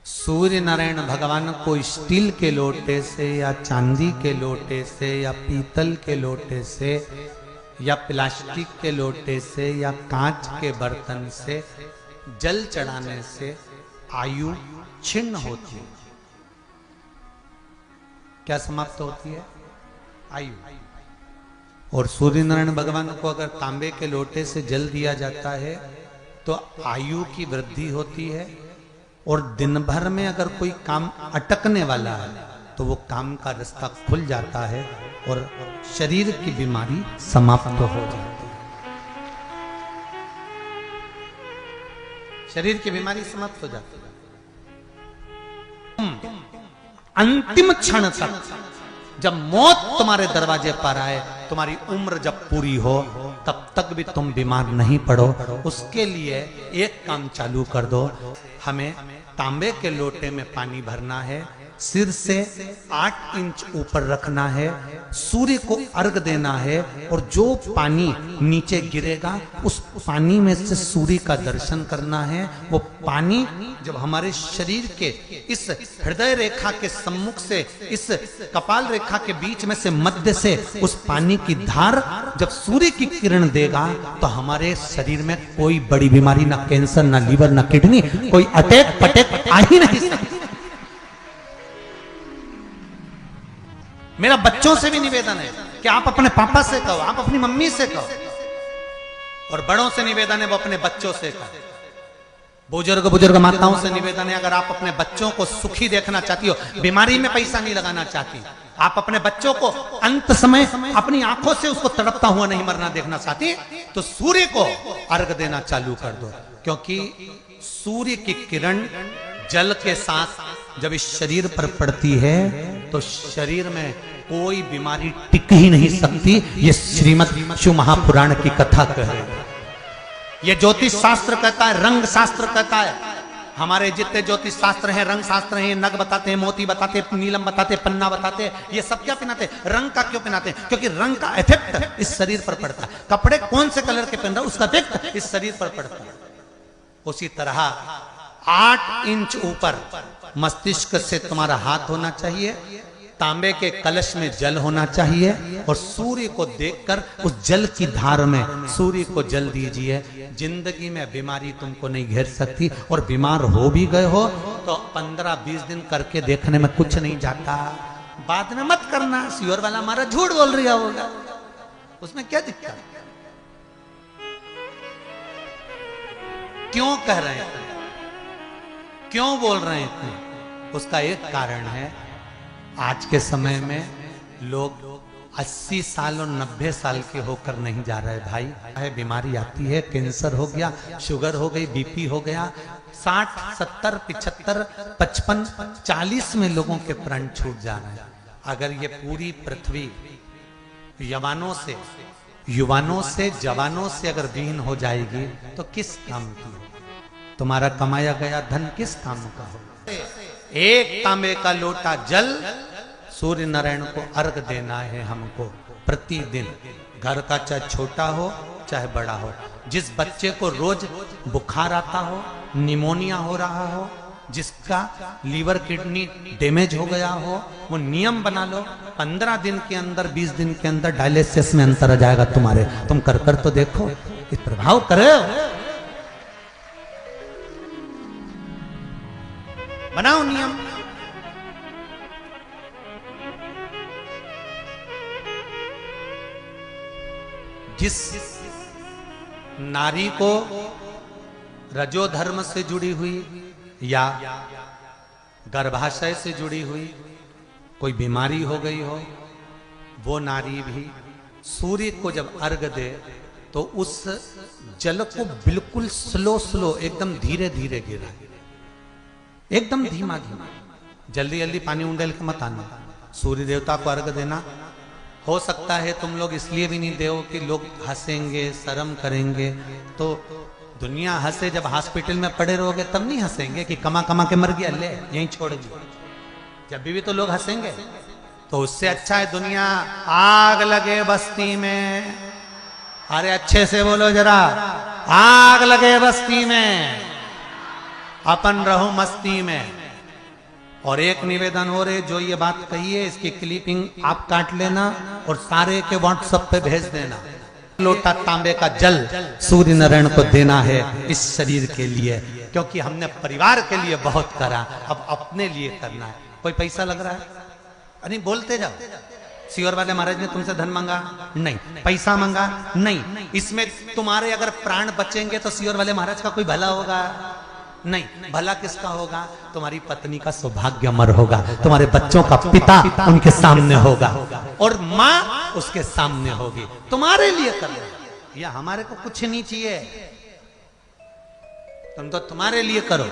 सूर्य नारायण भगवान को स्टील के लोटे से या चांदी के लोटे से या पीतल के लोटे से या प्लास्टिक के लोटे से या कांच के बर्तन से जल चढ़ाने से आयु छिन्न होती है। क्या समाप्त होती है? आयु। और सूर्य नारायण भगवान को अगर तांबे के लोटे से जल दिया जाता है तो आयु की वृद्धि होती है। और दिन भर में अगर कोई काम अटकने वाला है तो वो काम का रास्ता खुल जाता है और शरीर की बीमारी समाप्त हो जाती है। शरीर की बीमारी समाप्त हो जाती है। अंतिम क्षण तक जब मौत तुम्हारे दरवाजे पर आए, तुम्हारी उम्र जब पूरी हो, तब तक भी तुम बीमार नहीं पड़ो। उसके लिए एक काम चालू कर दो। हमें तांबे के लोटे में पानी भरना है, सिर से 8 इंच ऊपर रखना है, सूर्य को अर्घ देना है और जो पानी नीचे गिरेगा उस पानी में से सूर्य का दर्शन करना है। वो पानी जब हमारे शरीर के इस हृदय रेखा के सम्मुख से, इस कपाल रेखा के बीच में से, मध्य से उस पानी की धार जब सूर्य की किरण देगा तो हमारे शरीर में कोई बड़ी बीमारी, ना कैंसर, ना लीवर, ना किडनी, कोई अटैक पटैक आ ही नहीं सकती। मेरा बच्चों से भी निवेदन है कि आप अपने पापा से कहो, आप अपनी मम्मी से कहो, और बड़ों से निवेदन है वो अपने बच्चों से कहो। बुजुर्ग माताओं से निवेदन है, अगर आप अपने बच्चों को सुखी देखना चाहती हो, बीमारी में पैसा नहीं लगाना चाहती, आप अपने बच्चों को अंत समय अपनी आंखों से उसको तड़पता हुआ नहीं मरना देखना चाहती, तो सूर्य को अर्घ देना चालू कर दो। क्योंकि सूर्य की किरण जल के साथ जब इस शरीर पर पड़ती है तो शरीर में कोई बीमारी टिक ही नहीं सकती। ये श्रीमद् शिव महापुराण की कथा कह रही है। ये ज्योतिष शास्त्र कहता है, रंग शास्त्र कहता है। हमारे जितने ज्योतिष शास्त्र हैं, रंग शास्त्र हैं, नग बताते हैं, मोती बताते हैं, नीलम बताते हैं, पन्ना बताते हैं, ये सब क्या पहनाते हैं? रंग का क्यों पहनाते हैं? क्योंकि रंग का इफेक्ट इस शरीर पर पड़ता है। कपड़े कौन से कलर के पहन रहा है उसका इफेक्ट इस शरीर पर पड़ता है। उसी तरह 8 इंच ऊपर मस्तिष्क से तुम्हारा हाथ होना चाहिए, तांबे के कलश में जल होना चाहिए और सूर्य को देखकर उस जल की धार में सूर्य को जल दीजिए। जिंदगी में बीमारी तुमको नहीं घेर सकती। और बीमार हो भी गए हो तो 15-20 दिन करके देखने में कुछ नहीं जाता। बाद में मत करना, श्योर वाला हमारा झूठ बोल रहा होगा, उसमें क्या दिक्कत? क्यों कह रहे हैं, क्यों बोल रहे हैं? उसका एक कारण है, आज के समय में लोग 80 साल और 90 साल के होकर नहीं जा रहे भाई। है बीमारी आती है, कैंसर हो गया, शुगर हो गई, बीपी हो गया, 60, 70, 75, 55, 40 में लोगों के प्राण छूट जा रहे हैं। अगर ये पूरी पृथ्वी युवानों से जवानों से अगर विहीन हो जाएगी तो किस काम की? तुम्हारा कमाया गया धन किस काम का हो? एक तांबे का लोटा जल सूर्य नारायण को अर्घ देना है हमको प्रतिदिन। घर का चाहे छोटा हो चाहे बड़ा हो, जिस बच्चे को रोज बुखार आता हो, निमोनिया हो रहा हो, जिसका लीवर किडनी डैमेज हो गया हो, वो नियम बना लो, 15 दिन के अंदर, 20 दिन के अंदर डायलिसिस में अंतर आ जाएगा तुम्हारे। तुम कर तो देखो, इस प्रभाव करे, बनाओ नियम। जिस नारी को रजो धर्म से जुड़ी हुई या गर्भाशय से जुड़ी हुई कोई बीमारी हो गई हो, वो नारी भी सूर्य को जब अर्घ दे तो उस जल को बिल्कुल स्लो एकदम धीरे धीरे गिरा, एकदम धीमा धीमा, जल्दी जल्दी पानी उंडेल के मत आना। सूर्य देवता को अर्घ देना। हो सकता है तुम लोग इसलिए भी नहीं दो कि लोग हंसेंगे, शर्म करेंगे। तो दुनिया हंसे, जब हॉस्पिटल में पड़े रहोगे तब नहीं हंसेंगे कि कमा के मर गया, ले यहीं छोड़ दिया। जब भी तो लोग हंसेंगे। तो उससे अच्छा है दुनिया आग लगे बस्ती में। अरे अच्छे से बोलो जरा, आग लगे बस्ती में, अपन रहो मस्ती में। और एक निवेदन और है, जो ये बात कही है इसकी क्लिपिंग आप काट लेना और सारे के व्हाट्सएप पे भेज देना। लोटा तांबे का जल सूर्य नारायण को देना है इस शरीर के लिए, क्योंकि हमने परिवार के लिए बहुत करा, अब अपने लिए करना है। कोई पैसा लग रहा है? अरे बोलते जाओ। सियोर वाले महाराज ने तुमसे धन मांगा? नहीं। पैसा मांगा? नहीं। इसमें तुम्हारे अगर प्राण बचेंगे तो सियोर वाले महाराज का कोई भला होगा? नहीं। भला किसका होगा? तुम्हारी पत्नी का सौभाग्य अमर होगा, तुम्हारे बच्चों का पिता उनके सामने होगा और माँ उसके सामने होगी। तुम्हारे लिए कर लो, या हमारे को कुछ नहीं चाहिए, तुम तो तुम्हारे लिए करो।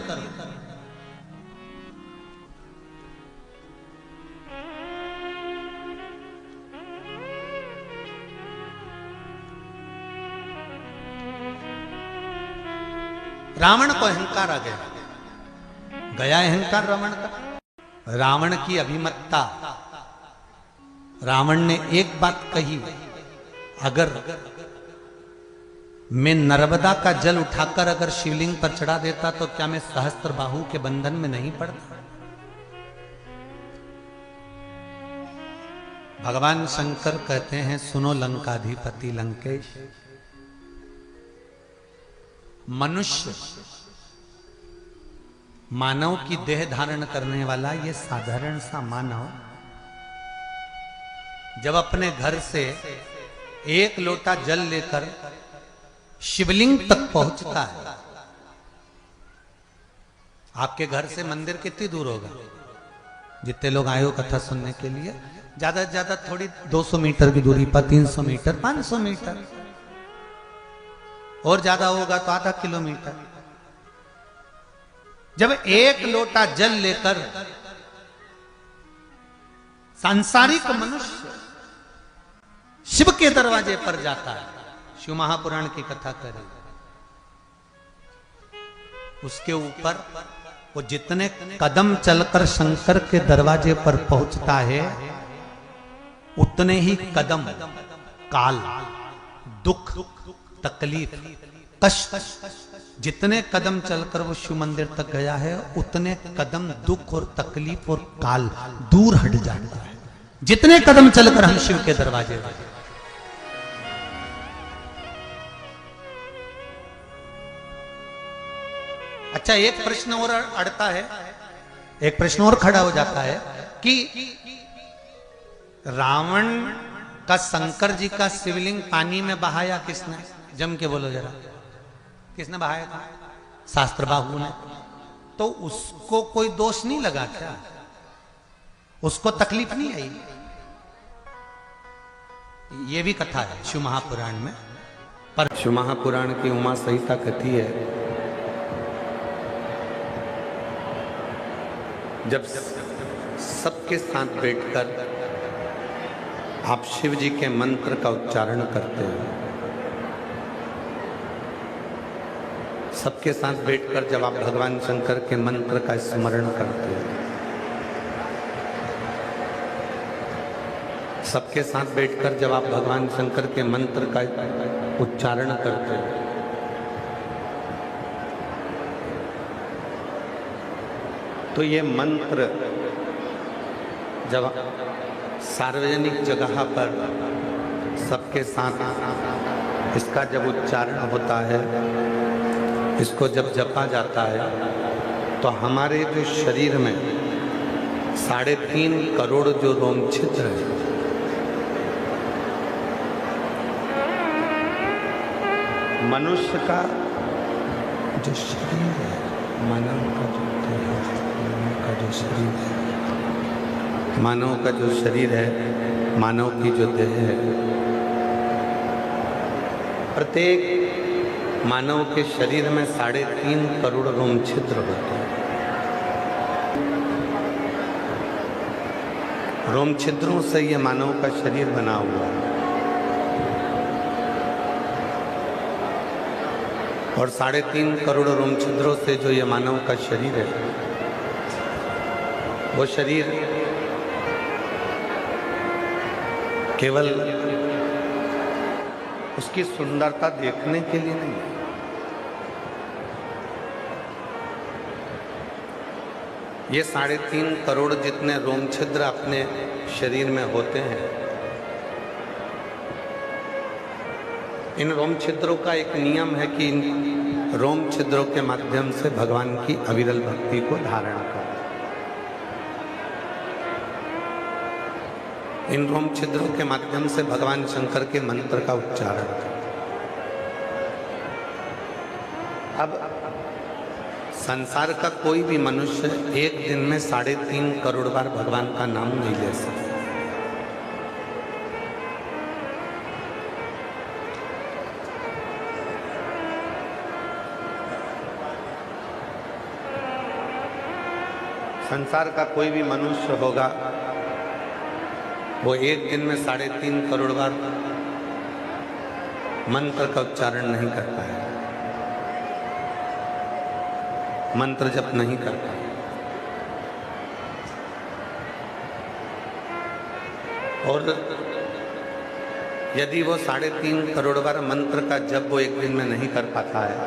रावण को अहंकार आ गया, गया अहंकार रावण का। रावण की अभिमत्ता, रावण ने एक बात कही, अगर मैं नर्मदा का जल उठाकर अगर शिवलिंग पर चढ़ा देता तो क्या मैं सहस्त्र बाहु के बंधन में नहीं पड़ता? भगवान शंकर कहते हैं, सुनो लंकाधिपति लंकेश, मनुष्य मानव की देह धारण करने वाला ये साधारण सा मानव जब अपने घर से एक लोटा जल लेकर शिवलिंग तक पहुंचता है, आपके घर से मंदिर कितनी दूर होगा? जितने लोग आए हो कथा सुनने के लिए, ज्यादा से ज्यादा थोड़ी 200 मीटर की दूरी पर, 300 मीटर, 500 मीटर, और ज्यादा होगा तो आधा किलोमीटर। जब एक लोटा जल लेकर सांसारिक मनुष्य शिव के दरवाजे पर जाता है, शिव महापुराण की कथा करें, उसके ऊपर वो जितने कदम चलकर शंकर के दरवाजे पर पहुंचता है, उतने ही कदम काल, दुख, तकलीफ, कष्ट, जितने कदम चलकर वो शिव मंदिर तक गया है, उतने कदम दुख और तकलीफ और काल दूर हट जाता है, जितने कदम चलकर हम शिव के दरवाजे पर। अच्छा, एक प्रश्न और अड़ता है, एक प्रश्न और खड़ा हो जाता है कि रावण का शंकर जी का शिवलिंग पानी में बहाया किसने? जम के बोलो जरा, किसने बहाया था? शास्त्र बाहु ने। तो उसको कोई दोष नहीं लगा क्या? उसको तकलीफ नहीं आई? ये भी कथा है शिव महापुराण में। पर शिव महापुराण की उमा संहिता कथी है, जब सबके साथ बैठकर आप शिव जी के मंत्र का उच्चारण करते हैं, सबके साथ बैठकर जब आप भगवान शंकर के मंत्र का स्मरण करते हैं, सबके साथ बैठकर जब आप भगवान शंकर के मंत्र का उच्चारण करते हैं, तो ये मंत्र जब सार्वजनिक जगह पर सबके साथ इसका जब उच्चारण होता है, इसको जब जपा जाता है, तो हमारे जो शरीर में 3.5 करोड़ जो रोम छिद्र है, मनुष्य का जो शरीर है, मानव का जो देह है, मानव का जो शरीर है, मानव का जो शरीर है, मानव की जो देह है, प्रत्येक मानव के शरीर में 3.5 करोड़ रोम छिद्र होते हैं। रोम छिद्रों से ये मानव का शरीर बना हुआ है, और 3.5 करोड़ रोम छिद्रों से जो ये मानव का शरीर है, वो शरीर केवल उसकी सुंदरता देखने के लिए नहीं है, ये 3.5 करोड़ जितने रोम छिद्र अपने शरीर में होते हैं, इन रोम छिद्रों का एक नियम है कि इन रोम छिद्रों के माध्यम से भगवान की अविरल भक्ति को धारण करें। इन रोम छिद्रों के माध्यम से भगवान शंकर के मंत्र का उच्चारण करें। अब संसार का कोई भी मनुष्य एक दिन में 3.5 करोड़ बार भगवान का नाम नहीं ले सकता। संसार का कोई भी मनुष्य होगा, वो एक दिन में 3.5 करोड़ बार मंत्र का उच्चारण नहीं कर पाएगा, मंत्र जप नहीं कर पाएगा। और यदि वो 3.5 करोड़ बार मंत्र का जप वो एक दिन में नहीं कर पाता है,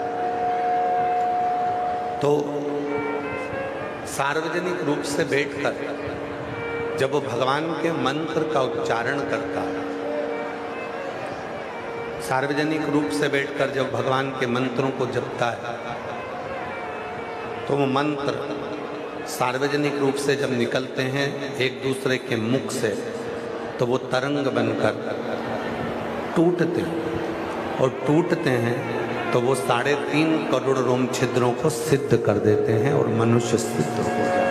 तो सार्वजनिक रूप से बैठकर जब वो भगवान के मंत्र का उच्चारण करता है, सार्वजनिक रूप से बैठकर जब भगवान के मंत्रों को जपता है, तो वो मंत्र सार्वजनिक रूप से जब निकलते हैं एक दूसरे के मुख से, तो वो तरंग बनकर टूटते हैं, और टूटते हैं तो वो 3.5 करोड़ रोम छिद्रों को सिद्ध कर देते हैं और मनुष्य सिद्ध हो जाता है।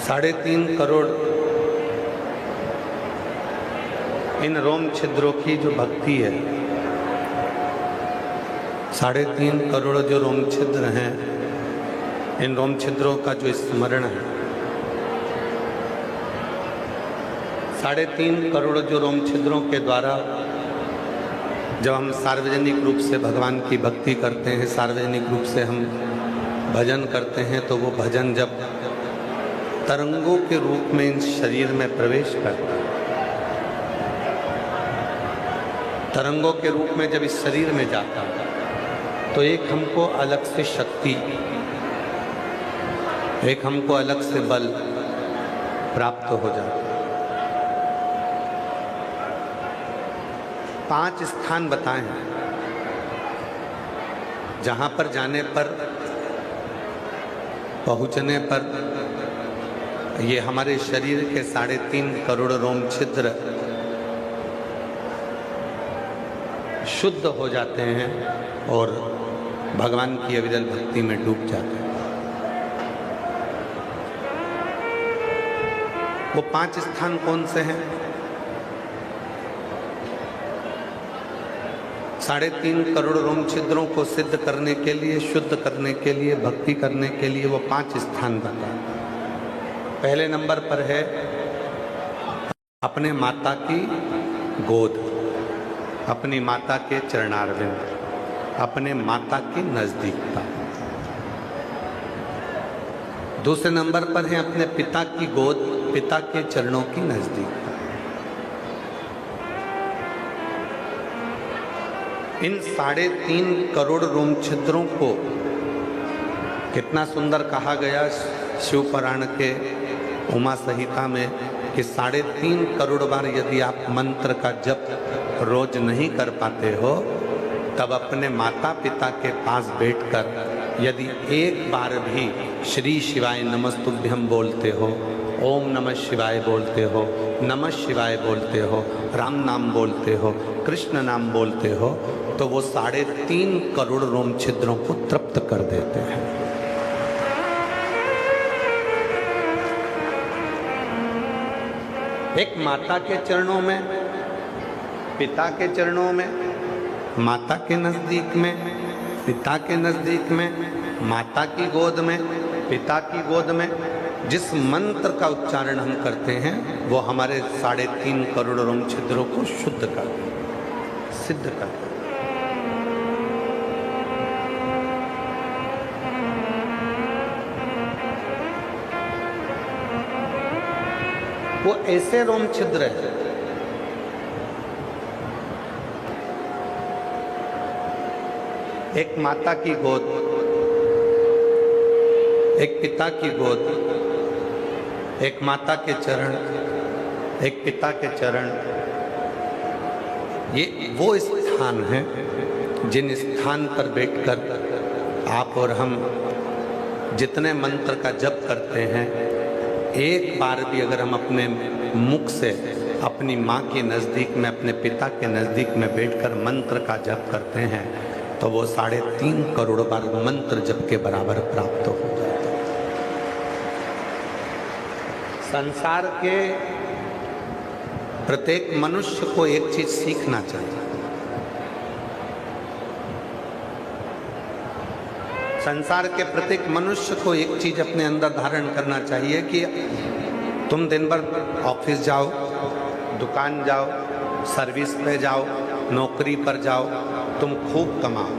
साढ़े 3 करोड़ इन रोम छिद्रों की जो भक्ति है, 3.5 करोड़ जो रोम छिद्र हैं, इन रोम छिद्रों का जो स्मरण है, 3.5 करोड़ जो रोम छिद्रों के द्वारा जब हम सार्वजनिक रूप से भगवान की भक्ति करते हैं, सार्वजनिक रूप से हम भजन करते हैं, तो वो भजन जब तरंगों के रूप में इन शरीर में प्रवेश करता है, तरंगों के रूप में जब इस शरीर में जाता है, तो एक हमको अलग से शक्ति, एक हमको अलग से बल प्राप्त हो जाता है। 5 स्थान बताए हैं जहां पर जाने पर, पहुंचने पर ये हमारे शरीर के 3.5 करोड़ रोम छिद्र शुद्ध हो जाते हैं और भगवान की अविरल भक्ति में डूब जाते हैं। वो 5 स्थान कौन से हैं? 3.5 करोड़ रोम छिद्रों को सिद्ध करने के लिए, शुद्ध करने के लिए, भक्ति करने के लिए वो 5 स्थान बताए। पहले नंबर पर है अपने माता की गोद, अपनी माता के चरणारविंद, अपने माता की नजदीकता। दूसरे नंबर पर है अपने पिता की गोद, पिता के चरणों की नजदीकता। इन 3.5 करोड़ रोम छिद्रों को कितना सुंदर कहा गया शिव पुराण के उमा संहिता में कि 3.5 करोड़ बार यदि आप मंत्र का जप रोज नहीं कर पाते हो, तब अपने माता पिता के पास बैठकर यदि एक बार भी श्री शिवाय नमस्तुभ्यम बोलते हो, ओम नमः शिवाय बोलते हो, नमः शिवाय बोलते हो, राम नाम बोलते हो, कृष्ण नाम बोलते हो, तो वो 3.5 करोड़ रोम छिद्रों को तृप्त कर देते हैं। एक माता के चरणों में, पिता के चरणों में, माता के नजदीक में, पिता के नजदीक में, माता की गोद में, पिता की गोद में जिस मंत्र का उच्चारण हम करते हैं, वो हमारे 3.5 करोड़ रोम छिद्रों को शुद्ध कर, सिद्ध कर। वो ऐसे रोम छिद्र है एक माता की गोद, एक पिता की गोद, एक माता के चरण, एक पिता के चरण, ये वो स्थान है जिन स्थान पर बैठकर आप और हम जितने मंत्र का जप करते हैं, एक बार भी अगर हम अपने मुख से अपनी माँ के नज़दीक में, अपने पिता के नज़दीक में बैठकर मंत्र का जप करते हैं तो वो 3.5 करोड़ बार मंत्र जप के बराबर प्राप्त हो जाता है। संसार के प्रत्येक मनुष्य को एक चीज सीखना चाहिए। संसार के प्रत्येक मनुष्य को एक चीज अपने अंदर धारण करना चाहिए कि तुम दिन भर ऑफिस जाओ, दुकान जाओ, सर्विस पे जाओ, नौकरी पर जाओ, तुम खूब कमाओ,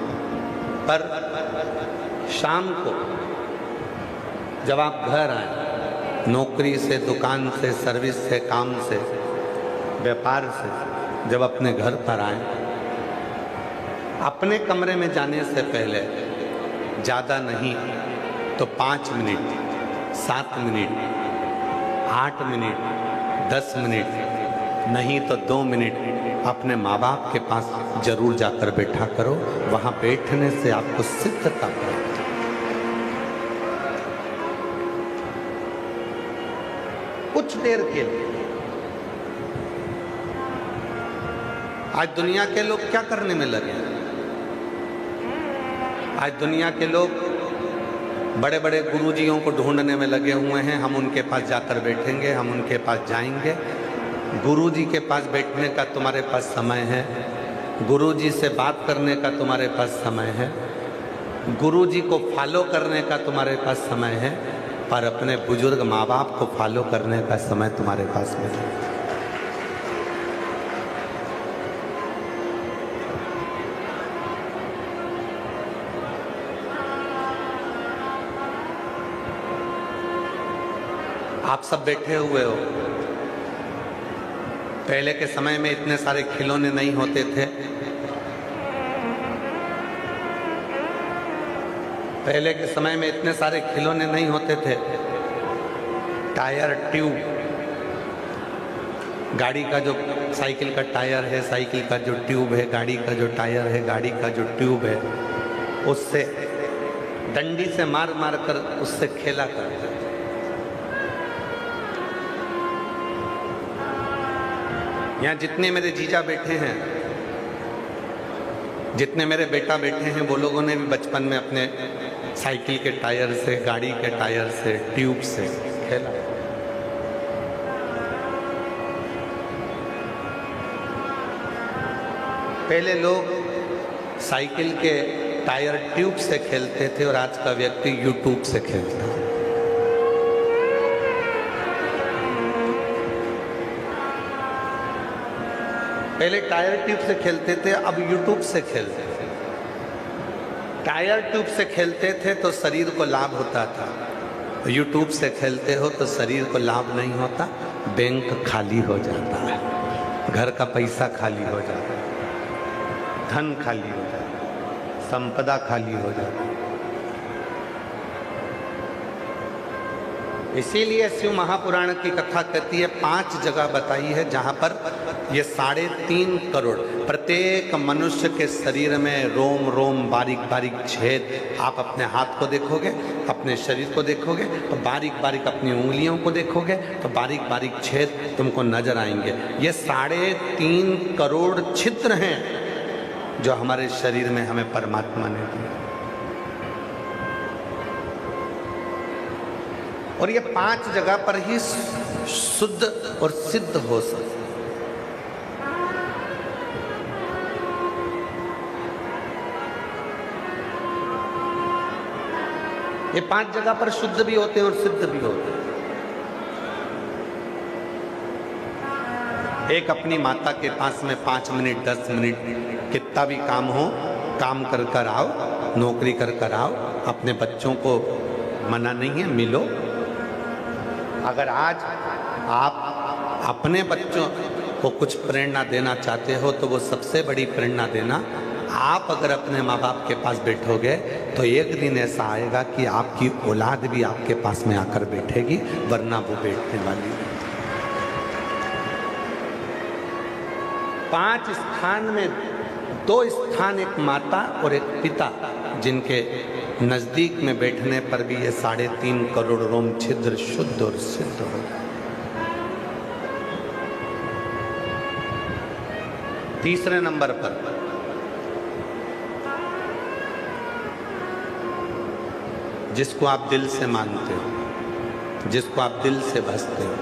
पर शाम को जब आप घर आए, नौकरी से, दुकान से, सर्विस से, काम से, व्यापार से जब अपने घर पर आए, अपने कमरे में जाने से पहले ज़्यादा नहीं तो 5 मिनट, 7 मिनट, 8 मिनट, 10 मिनट, नहीं तो 2 मिनट अपने माँ बाप के पास जरूर जाकर बैठा करो। वहाँ बैठने से आपको सिद्धता प्राप्त। कुछ देर के लिए। आज दुनिया के लोग क्या करने में लगे हैं? आज दुनिया के लोग बड़े बड़े गुरुजियों को ढूंढने में लगे हुए हैं। हम उनके पास जाकर बैठेंगे, हम उनके पास जाएंगे। गुरुजी के पास बैठने का तुम्हारे पास समय है, गुरुजी से बात करने का तुम्हारे पास समय है, गुरुजी को फॉलो करने का तुम्हारे पास समय है, पर अपने बुजुर्ग माँ बाप को फॉलो करने का समय तुम्हारे पास नहीं है। आप सब बैठे हुए हो। पहले के समय में इतने सारे खिलौने नहीं होते थे। पहले के समय में इतने सारे खिलौने नहीं होते थे। टायर, ट्यूब, गाड़ी का जो साइकिल का टायर है, साइकिल का जो ट्यूब है, गाड़ी का जो टायर है, गाड़ी का जो ट्यूब है, उससे डंडी से मार मार कर उससे खेला करते थे। यहाँ जितने मेरे जीजा बैठे हैं, जितने मेरे बेटा बैठे हैं, वो लोगों ने भी बचपन में अपने साइकिल के टायर से, गाड़ी के टायर से, ट्यूब से खेला। पहले लोग साइकिल के टायर, ट्यूब से खेलते थे और आज का व्यक्ति यूट्यूब से खेलता है। पहले टायर ट्यूब से खेलते थे, अब यूट्यूब से खेलते थे। टायर ट्यूब से खेलते थे तो शरीर को लाभ होता था, यूट्यूब से खेलते हो तो शरीर को लाभ नहीं होता, बैंक खाली हो जाता है, घर का पैसा खाली हो जाता है, धन खाली हो जाता है, संपदा खाली हो जाती है। इसीलिए शिव महापुराण की कथा कहती है, 5 जगह बताई है जहाँ पर ये 3.5 करोड़ प्रत्येक मनुष्य के शरीर में रोम रोम, बारीक बारीक छेद। आप अपने हाथ को देखोगे, अपने शरीर को देखोगे तो बारीक बारीक, अपनी उंगलियों को देखोगे तो बारीक बारीक छेद तुमको नजर आएंगे। ये 3.5 करोड़ छिद्र हैं जो हमारे शरीर में हमें परमात्मा ने दिया। और ये 5 जगह पर ही शुद्ध और सिद्ध हो सकते। ये 5 जगह पर शुद्ध भी होते हैं और सिद्ध भी होते हैं। एक अपनी माता के पास में 5 मिनट, 10 मिनट, कितना भी काम हो, काम कर कर आओ, नौकरी कर कर आओ। अपने बच्चों को मना नहीं है, मिलो। अगर आज आप अपने बच्चों को कुछ प्रेरणा देना चाहते हो तो वो सबसे बड़ी प्रेरणा देना, आप अगर अपने माँ बाप के पास बैठोगे तो एक दिन ऐसा आएगा कि आपकी औलाद भी आपके पास में आकर बैठेगी, वरना वो बैठने वाली नहीं। 5 स्थान में 2 स्थान एक माता और एक पिता, जिनके नजदीक में बैठने पर भी ये 3.5 करोड़ रोम छिद्र शुद्ध और सिद्ध हो जाए। तीसरे नंबर पर जिसको आप दिल से मानते हो, जिसको आप दिल से भजते हो,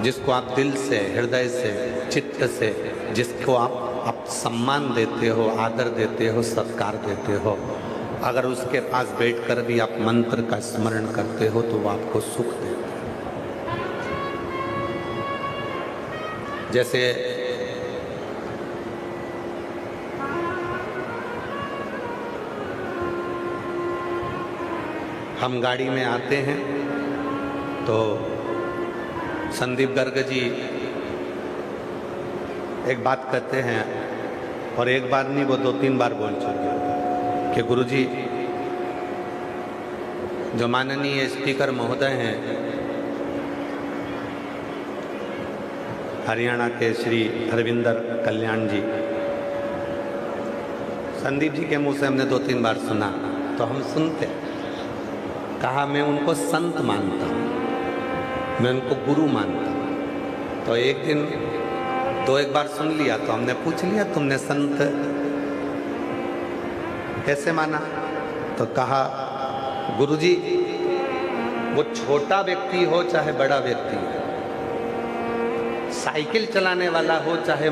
जिसको आप दिल से, हृदय से, चित्त से, जिसको आप सम्मान देते हो, आदर देते हो, सत्कार देते हो, अगर उसके पास बैठकर भी आप मंत्र का स्मरण करते हो तो वो आपको सुख देते हैं। जैसे हम गाड़ी में आते हैं तो संदीप गर्ग जी एक बात कहते हैं, और एक बार नहीं वो 2-3 बार बोल चुके कि गुरुजी, जो माननीय स्पीकर महोदय हैं हरियाणा के श्री हरविंदर कल्याण जी, संदीप जी के मुंह से हमने 2-3 बार सुना तो हम सुनते, कहा मैं उनको संत मानता हूँ, मैं उनको गुरु मानता हूँ। तो एक दिन 2-1 बार सुन लिया तो हमने पूछ लिया, तुमने संत कैसे माना? तो कहा गुरुजी, वो छोटा व्यक्ति हो चाहे बड़ा व्यक्ति हो, साइकिल चलाने वाला हो चाहे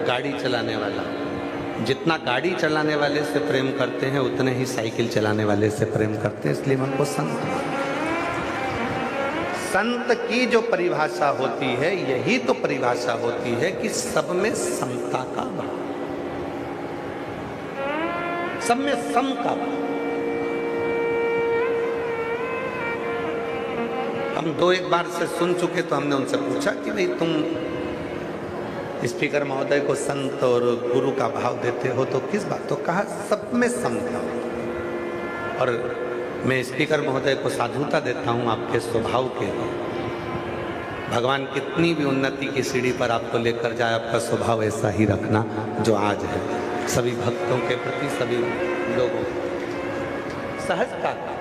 गाड़ी चलाने वाला, जितना गाड़ी चलाने वाले से प्रेम करते हैं उतने ही साइकिल चलाने वाले से प्रेम करते हैं, इसलिए मैं उनको संत मानता हूं। संत की जो परिभाषा होती है, यही तो परिभाषा होती है कि सब में समता का भाव, सब में सम का भाव। हम 2-1 बार से सुन चुके तो हमने उनसे पूछा कि भाई तुम स्पीकर महोदय को संत और गुरु का भाव देते हो तो किस बात? तो कहा सब में समता। और मैं स्पीकर महोदय को साधुता देता हूँ आपके स्वभाव के लिए। भगवान कितनी भी उन्नति की सीढ़ी पर आपको लेकर जाए, आपका स्वभाव ऐसा ही रखना जो आज है, सभी भक्तों के प्रति, सभी लोगों सहजता का,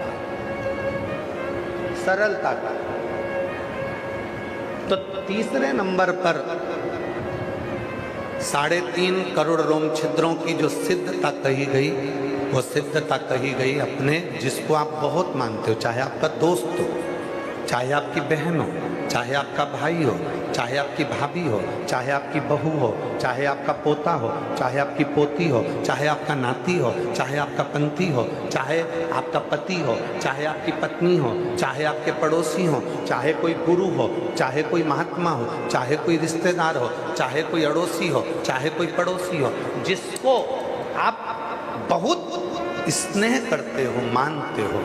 सरलता का। तो तीसरे नंबर पर 3.5 करोड़ रोम छिद्रों की जो सिद्धता कही गई, वो सिद्धता कही गई अपने जिसको आप बहुत मानते हो, चाहे आपका दोस्त हो, चाहे आपकी बहन हो, चाहे आपका भाई हो, चाहे आपकी भाभी हो, चाहे आपकी बहू हो, चाहे आपका पोता हो, चाहे आपकी पोती हो, चाहे आपका नाती हो, चाहे आपका पंथी हो, चाहे आपका पति हो, चाहे आपकी पत्नी हो, चाहे आपके पड़ोसी हो, चाहे कोई गुरु हो, चाहे कोई महात्मा हो, चाहे कोई रिश्तेदार हो, चाहे कोई अड़ोसी हो, चाहे कोई पड़ोसी हो, जिसको आप बहुत स्नेह करते हो, मानते हो,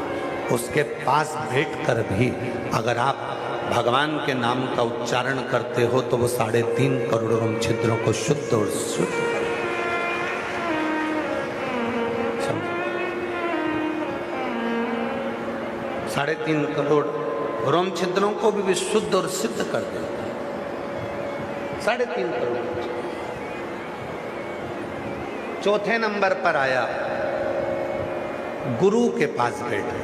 उसके पास बैठकर भी अगर आप भगवान के नाम का उच्चारण करते हो तो वो 3.5 करोड़ रोम छिद्रों को शुद्ध और शुद्ध 3.5 करोड़ रोम छिद्रों को भी शुद्ध और सिद्ध कर देता है। 3.5 करोड़। चौथे नंबर पर आया गुरु के पास बैठे।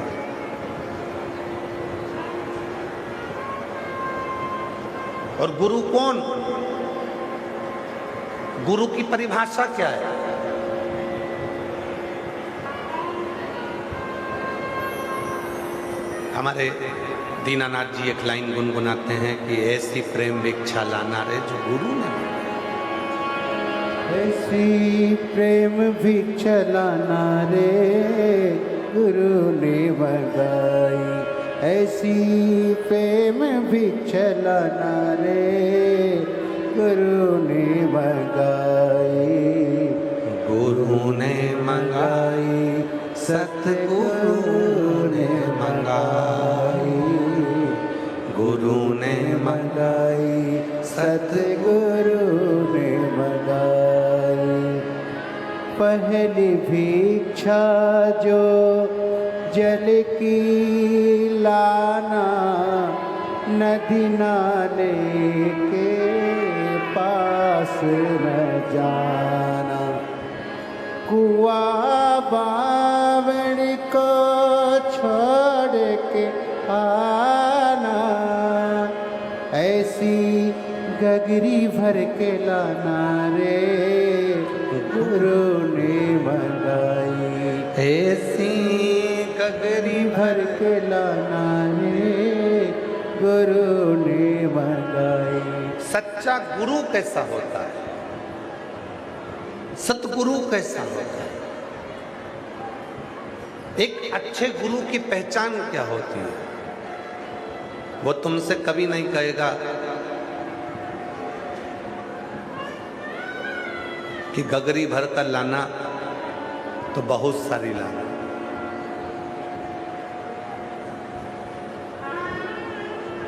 और गुरु कौन? गुरु की परिभाषा क्या है? हमारे दीनानाथ जी एक लाइन गुनगुनाते हैं कि ऐसी प्रेम भिक्षा लाना रे जो गुरु ने, ऐसी प्रेम भिक्षा लाना रे गुरु ने मंगाई, ऐसी प्रेम भिक्षा लाना रे गुरु ने मंगाई, गुरु ने मंगाई, सतगुरु ने मंगाई, गुरु ने मंगाई, सतगुरु ने मंगाई। पहली भिक्षा जो जल की लाना, नदी नाले के पास न जाना, कुआ बावड़ को छोड़ के आना, ऐसी गगरी भर के लाना रे गुरु ने बताई, ऐसी गगरी भर के लाना रे गुरु ने बताई। सच्चा गुरु कैसा होता है, सतगुरु कैसा होता है, एक अच्छे गुरु की पहचान क्या होती है? वो तुमसे कभी नहीं कहेगा कि गगरी भर कर लाना तो बहुत सारी लाना।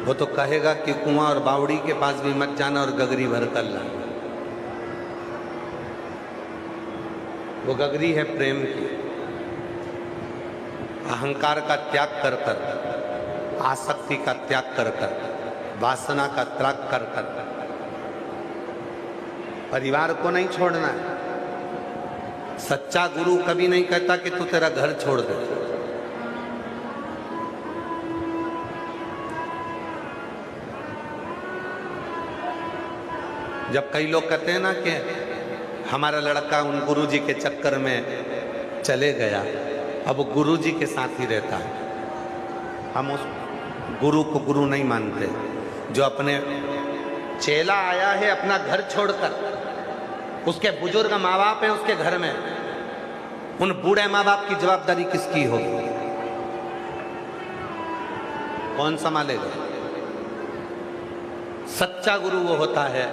वो तो कहेगा कि कुआं और बावड़ी के पास भी मत जाना और गगरी भर कर लाना। वो गगरी है प्रेम की, अहंकार का त्याग कर कर, आसक्ति का त्याग कर कर, वासना का त्याग कर कर, परिवार को नहीं छोड़ना है। सच्चा गुरु कभी नहीं कहता कि तू तेरा घर छोड़ दे। जब कई लोग कहते हैं ना कि हमारा लड़का उन गुरुजी के चक्कर में चले गया, अब वो गुरुजी के साथ ही रहता है, हम उस गुरु को गुरु नहीं मानते। जो अपने चेला आया है अपना घर छोड़कर, उसके बुजुर्ग माँ बाप हैं उसके घर में, उन बूढ़े माँ बाप की जवाबदारी किसकी होगी? कौन संभालेगा? सच्चा गुरु वो होता है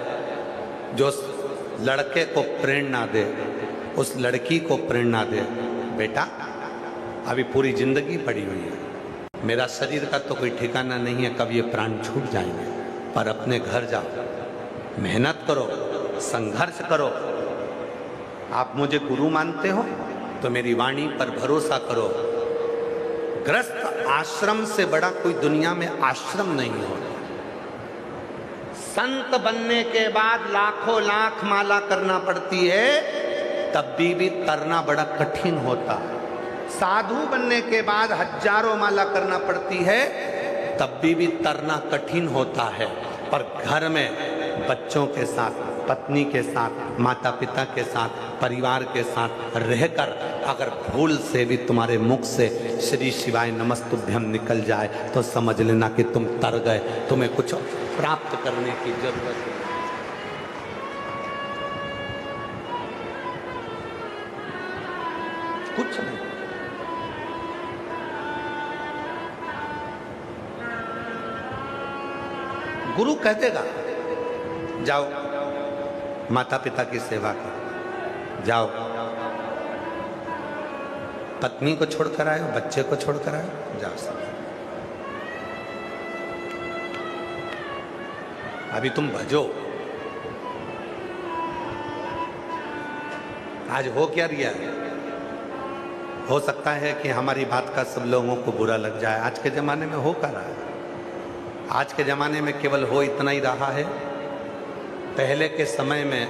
जो लड़के को प्रेरणा दे, उस लड़की को प्रेरणा दे, बेटा अभी पूरी जिंदगी पड़ी हुई है, मेरा शरीर का तो कोई ठिकाना नहीं है, कब ये प्राण छूट जाएंगे, पर अपने घर जाओ, मेहनत करो, संघर्ष करो। आप मुझे गुरु मानते हो तो मेरी वाणी पर भरोसा करो। ग्रस्त आश्रम से बड़ा कोई दुनिया में आश्रम नहीं होता। संत बनने के बाद लाखों लाख माला करना पड़ती है, तब भी तरना बड़ा कठिन होता है। साधु बनने के बाद हजारों माला करना पड़ती है, तब भी तरना कठिन होता है। पर घर में बच्चों के साथ, पत्नी के साथ, माता पिता के साथ, परिवार के साथ रहकर अगर भूल से भी तुम्हारे मुख से श्री शिवाय नमस्तुभ्यम निकल जाए तो समझ लेना कि तुम तर गए, तुम्हें कुछ प्राप्त करने की जरूरत है। कुछ नहीं। गुरु कह देगा जाओ माता पिता की सेवा करो, जाओ पत्नी को छोड़कर आए, बच्चे को छोड़कर आए, जाओ सब। अभी तुम भजो। आज हो क्या रिया है? हो सकता है कि हमारी बात का सब लोगों को बुरा लग जाए। आज के ज़माने में हो क्या रहा है? आज के ज़माने में केवल हो इतना ही रहा है। पहले के समय में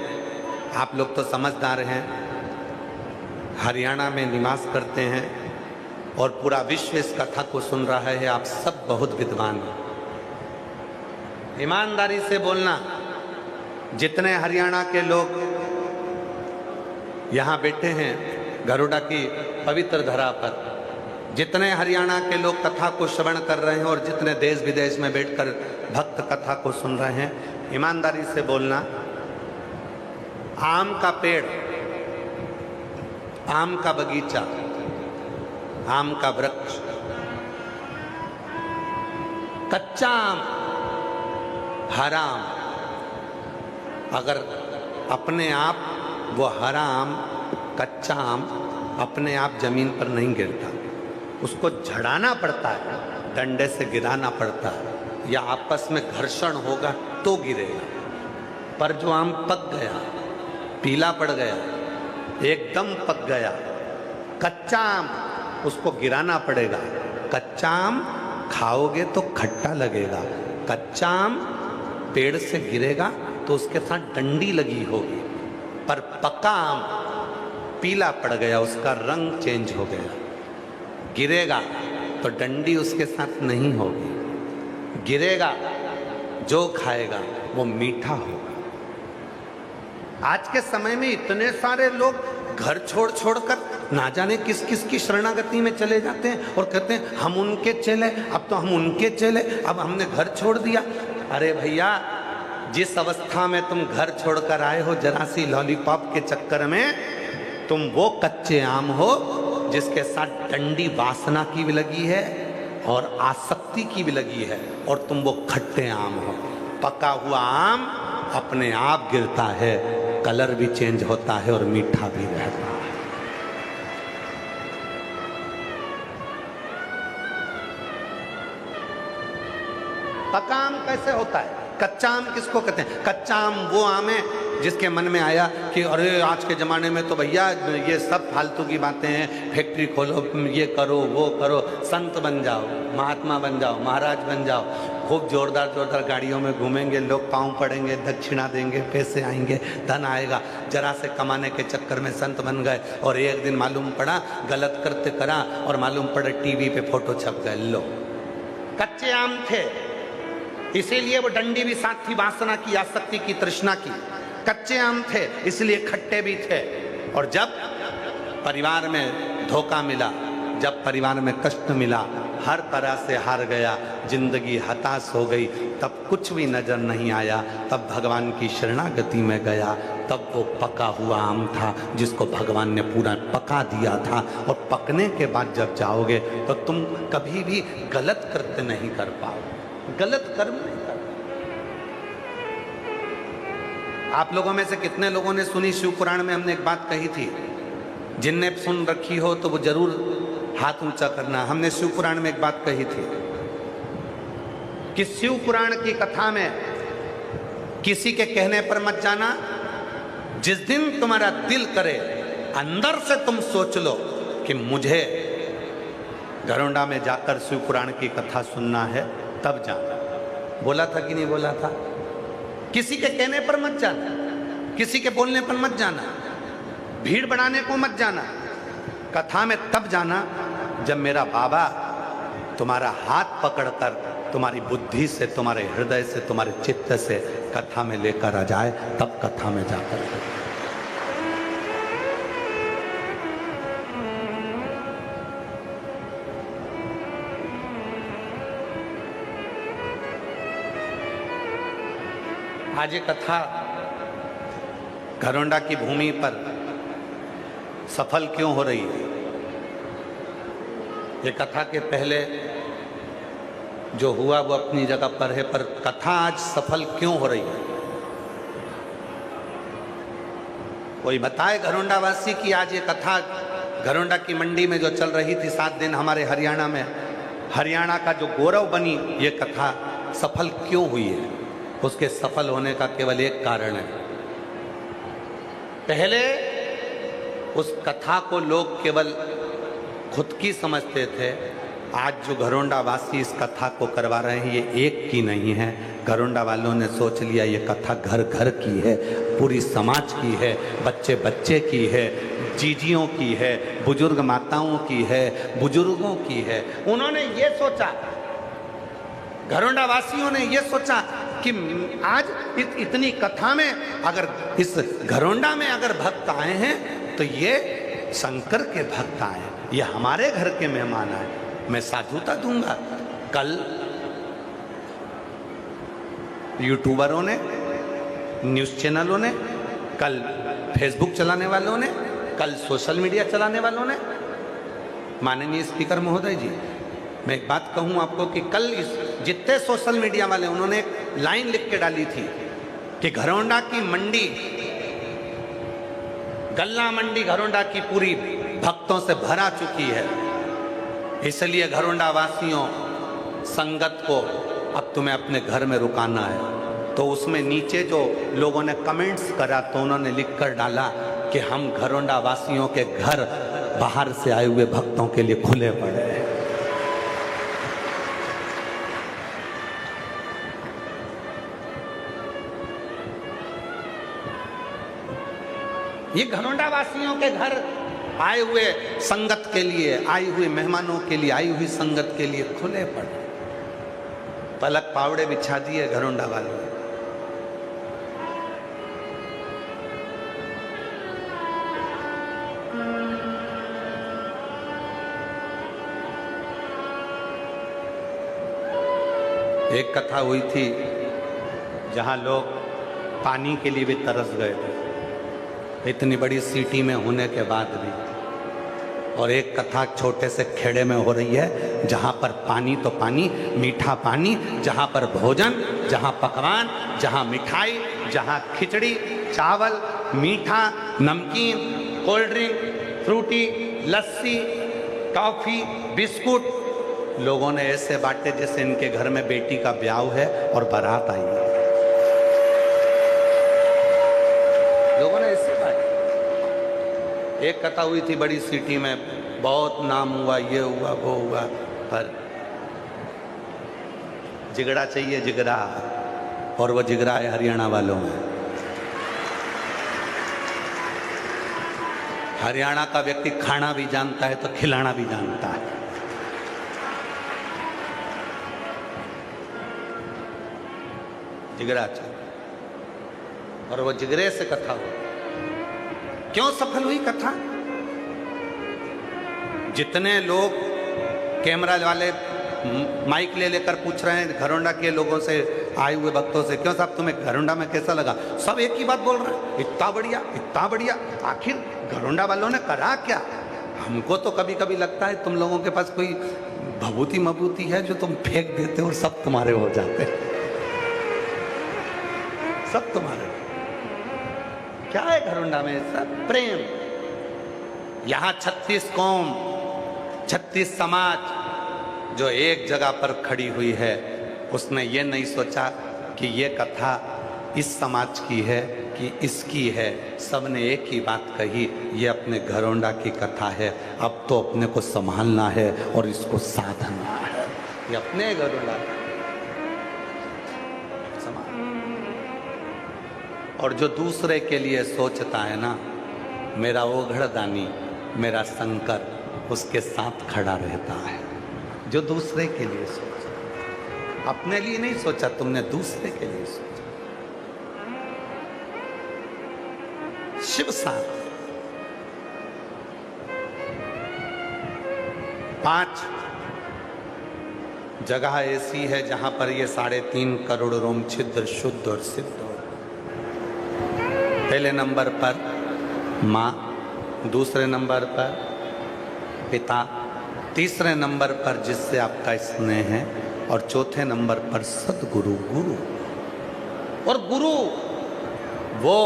आप लोग तो समझदार हैं, हरियाणा में निवास करते हैं और पूरा विश्व इस कथा को सुन रहा है। आप सब बहुत विद्वान हैं। ईमानदारी से बोलना, जितने हरियाणा के लोग यहाँ बैठे हैं गरुड़ा की पवित्र धरा पर, जितने हरियाणा के लोग कथा को श्रवण कर रहे हैं और जितने देश विदेश में बैठकर भक्त कथा को सुन रहे हैं, ईमानदारी से बोलना, आम का पेड़, आम का बगीचा, आम का वृक्ष, कच्चा आम, हरा आम, अगर अपने आप वो हरा आम, कच्चा आम अपने आप जमीन पर नहीं गिरता, उसको झड़ाना पड़ता है, डंडे से गिराना पड़ता है या आपस में घर्षण होगा तो गिरेगा। पर जो आम पक गया, पीला पड़ गया, एकदम पक गया, कच्चा आम उसको गिराना पड़ेगा। कच्चा आम खाओगे तो खट्टा लगेगा, कच्चा आम पेड़ से गिरेगा तो उसके साथ डंडी लगी होगी, पर पका आम पीला पड़ गया, उसका रंग चेंज हो गया। गिरेगा तो डंडी उसके साथ नहीं होगी, गिरेगा जो खाएगा वो मीठा होगा। आज के समय में इतने सारे लोग घर छोड़ छोड़कर ना जाने किस किस की शरणागति में चले जाते हैं और कहते हैं हम उनके चेले, अब तो हम उनके चेले, अब हमने घर छोड़ दिया। अरे भैया, जिस अवस्था में तुम घर छोड़कर आए हो जरा सी लॉलीपॉप के चक्कर में, तुम वो कच्चे आम हो जिसके साथ डंडी वासना की भी लगी है और आसक्ति की भी लगी है, और तुम वो खट्टे आम हो। पका हुआ आम अपने आप गिरता है, कलर भी चेंज होता है और मीठा भी रहता है। पका आम कैसे होता है? कच्चा आम किसको कहते हैं? कच्चा आम वो आम है जिसके मन में आया कि अरे आज के ज़माने में तो भैया ये सब फालतू की बातें हैं, फैक्ट्री खोलो, ये करो वो करो, संत बन जाओ, महात्मा बन जाओ, महाराज बन जाओ, खूब जोरदार जोरदार गाड़ियों में घूमेंगे, लोग पाँव पड़ेंगे, दक्षिणा देंगे, पैसे आएंगे, धन आएगा। जरा से कमाने के चक्कर में संत बन गए और एक दिन मालूम पड़ा गलत करते करा और मालूम पड़ा टीवी पे फोटो छप गए। लो, कच्चे आम थे, इसीलिए वो डंडी भी साथ थी, वासना की, आसक्ति की, तृष्णा की। कच्चे आम थे इसलिए खट्टे भी थे। और जब परिवार में धोखा मिला, जब परिवार में कष्ट मिला, हर तरह से हार गया, जिंदगी हताश हो गई, तब कुछ भी नजर नहीं आया, तब भगवान की शरणागति में गया, तब वो पका हुआ आम था जिसको भगवान ने पूरा पका दिया था। और पकने के बाद जब जाओगे तो तुम कभी भी गलत कृत्य नहीं कर पाओगे, गलत कर्म नहीं कर। आप लोगों में से कितने लोगों ने सुनी, शिव पुराण में हमने एक बात कही थी, जिनने सुन रखी हो तो वो जरूर हाथ ऊंचा करना। हमने शिव पुराण में एक बात कही थी कि शिव पुराण की कथा में किसी के कहने पर मत जाना। जिस दिन तुम्हारा दिल करे, अंदर से तुम सोच लो कि मुझे घरोंडा में जाकर शिव पुराण की कथा सुनना है, तब जाना। बोला था कि नहीं बोला था? किसी के कहने पर मत जाना, किसी के बोलने पर मत जाना, भीड़ बढ़ाने को मत जाना। कथा में तब जाना जब मेरा बाबा तुम्हारा हाथ पकड़कर तुम्हारी बुद्धि से, तुम्हारे हृदय से, तुम्हारे चित्त से कथा में लेकर आ जाए, तब कथा में जाकर। आज ये कथा घरोंडा की भूमि पर सफल क्यों हो रही है? ये कथा के पहले जो हुआ वो अपनी जगह पर है, पर कथा आज सफल क्यों हो रही है? कोई बताए घरोंडा वासी कि आज ये कथा घरोंडा की मंडी में जो चल रही थी 7 दिन हमारे हरियाणा में, हरियाणा का जो गौरव बनी ये कथा, सफल क्यों हुई है? उसके सफल होने का केवल एक कारण है। पहले उस कथा को लोग केवल खुद की समझते थे। आज जो घरोंडा वासी इस कथा को करवा रहे हैं, ये एक की नहीं है। घरोंडा वालों ने सोच लिया ये कथा घर घर की है, पूरी समाज की है, बच्चे बच्चे की है, जीजियों की है, बुजुर्ग माताओं की है, बुजुर्गों की है। उन्होंने ये सोचा, घरोंडा वासियों ने ये सोचा कि आज इतनी कथा में अगर इस घरोंडा में अगर भक्त आए हैं तो ये शंकर के भक्त आए, ये हमारे घर के मेहमान आए, मैं साधुता दूंगा। कल यूट्यूबरों ने, न्यूज़ चैनलों ने, कल फेसबुक चलाने वालों ने, कल सोशल मीडिया चलाने वालों ने, माननीय स्पीकर महोदय जी, मैं एक बात कहूं आपको कि कल जितने सोशल मीडिया वाले, उन्होंने एक लाइन लिख के डाली थी कि घरोंडा की मंडी, गल्ला मंडी घरोंडा की पूरी भक्तों से भरा चुकी है, इसलिए घरोंडा वासियों, संगत को अब तुम्हें अपने घर में रुकाना है। तो उसमें नीचे जो लोगों ने कमेंट्स करा तो उन्होंने लिख कर डाला कि हम घरोंडा वासियों के घर बाहर से आए हुए भक्तों के लिए खुले पड़े हैं। ये घरोंडा वासियों के घर आए हुए संगत के लिए, आई हुई मेहमानों के लिए, आई हुई संगत के लिए खुले पड़े। पलक पावड़े बिछा दिए घरोंडा वालों ने। एक कथा हुई थी जहां लोग पानी के लिए भी तरस गए थे, इतनी बड़ी सिटी में होने के बाद भी। और एक कथा छोटे से खेड़े में हो रही है जहां पर पानी तो पानी, मीठा पानी, जहां पर भोजन, जहां पकवान, जहां मिठाई, जहां खिचड़ी, चावल, मीठा, नमकीन, कोल्ड ड्रिंक, फ्रूटी, लस्सी, टॉफी, बिस्कुट लोगों ने ऐसे बांटे जैसे इनके घर में बेटी का ब्याह है और बारात आई है। लोगों ने ऐसे बांटे। एक कथा हुई थी बड़ी सिटी में, बहुत नाम हुआ, ये हुआ वो हुआ, पर जिगड़ा चाहिए, जिगरा, और वो जिगरा है हरियाणा वालों में। हरियाणा का व्यक्ति खाना भी जानता है तो खिलाना भी जानता है। जिगरा चाहिए, और वो जिगरे से कथा हुई। क्यों सफल हुई कथा? जितने लोग कैमरा वाले माइक ले लेकर पूछ रहे हैं घरोंडा के लोगों से, आए हुए भक्तों से, क्यों साहब तुम्हें घरोंडा में कैसा लगा? सब एक ही बात बोल रहे हैं, इतना बढ़िया, इतना बढ़िया। आखिर घरोंडा वालों ने करा क्या? हमको तो कभी कभी लगता है तुम लोगों के पास कोई भभूति मभूति है जो तुम फेंक देते हो और सब तुम्हारे हो जाते हैं, सब तुम्हारे। क्या है घरोंडा में? सब प्रेम। यहां 36 कौम, 36 समाज जो एक जगह पर खड़ी हुई है, उसने ये नहीं सोचा कि ये कथा इस समाज की है कि इसकी है। सबने एक ही बात कही, ये अपने घरोंडा की कथा है, अब तो अपने को संभालना है और इसको साधना है। ये अपने घरोंडा और जो दूसरे के लिए सोचता है ना, मेरा ओघड़दानी, मेरा शंकर उसके साथ खड़ा रहता है। जो दूसरे के लिए सोचा, अपने लिए नहीं सोचा तुमने, दूसरे के लिए सोचा। शिव साथ 5 जगह ऐसी है जहां पर ये 3.5 करोड़ रोम छिद्र शुद्ध और सिद्ध हो। पहले नंबर पर माँ, दूसरे नंबर पर पिता, तीसरे नंबर पर जिससे आपका स्नेह है, और चौथे नंबर पर सदगुरु, गुरु। और गुरु वो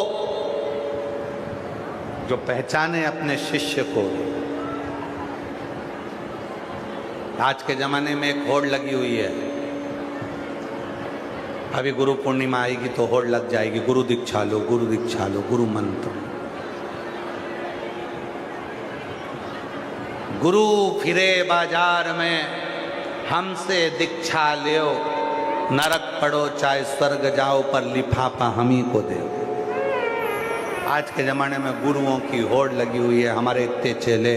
जो पहचाने अपने शिष्य को। आज के जमाने में एक होड़ लगी हुई है, अभी गुरु पूर्णिमा आएगी तो होड़ लग जाएगी, गुरु दीक्षा लो, गुरु दीक्षा लो, गुरु मंत्र। गुरु फिरे बाजार में, हमसे दीक्षा लो, नरक पड़ो चाहे स्वर्ग जाओ, पर लिफाफा हम ही को दे। आज के ज़माने में गुरुओं की होड़ लगी हुई है। हमारे इतने चेले,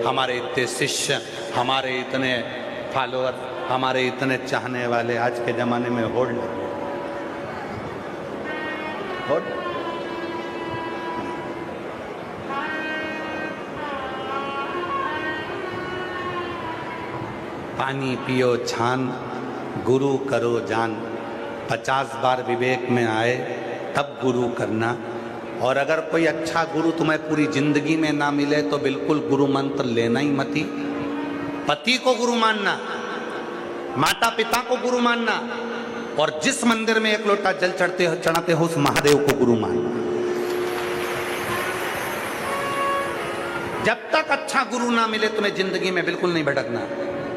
हमारे इतने शिष्य, हमारे इतने फॉलोअर, हमारे इतने चाहने वाले, आज के ज़माने में होड़ लगी। होड़ पानी पियो छान, गुरु करो जान। 50 बार विवेक में आए तब गुरु करना। और अगर कोई अच्छा गुरु तुम्हें पूरी जिंदगी में ना मिले तो बिल्कुल गुरु मंत्र लेना ही मती। पति को गुरु मानना, माता पिता को गुरु मानना, और जिस मंदिर में एक लोटा जल चढ़ाते हो उस महादेव को गुरु मानना। जब तक अच्छा गुरु ना मिले तुम्हें जिंदगी में बिल्कुल नहीं भटकना।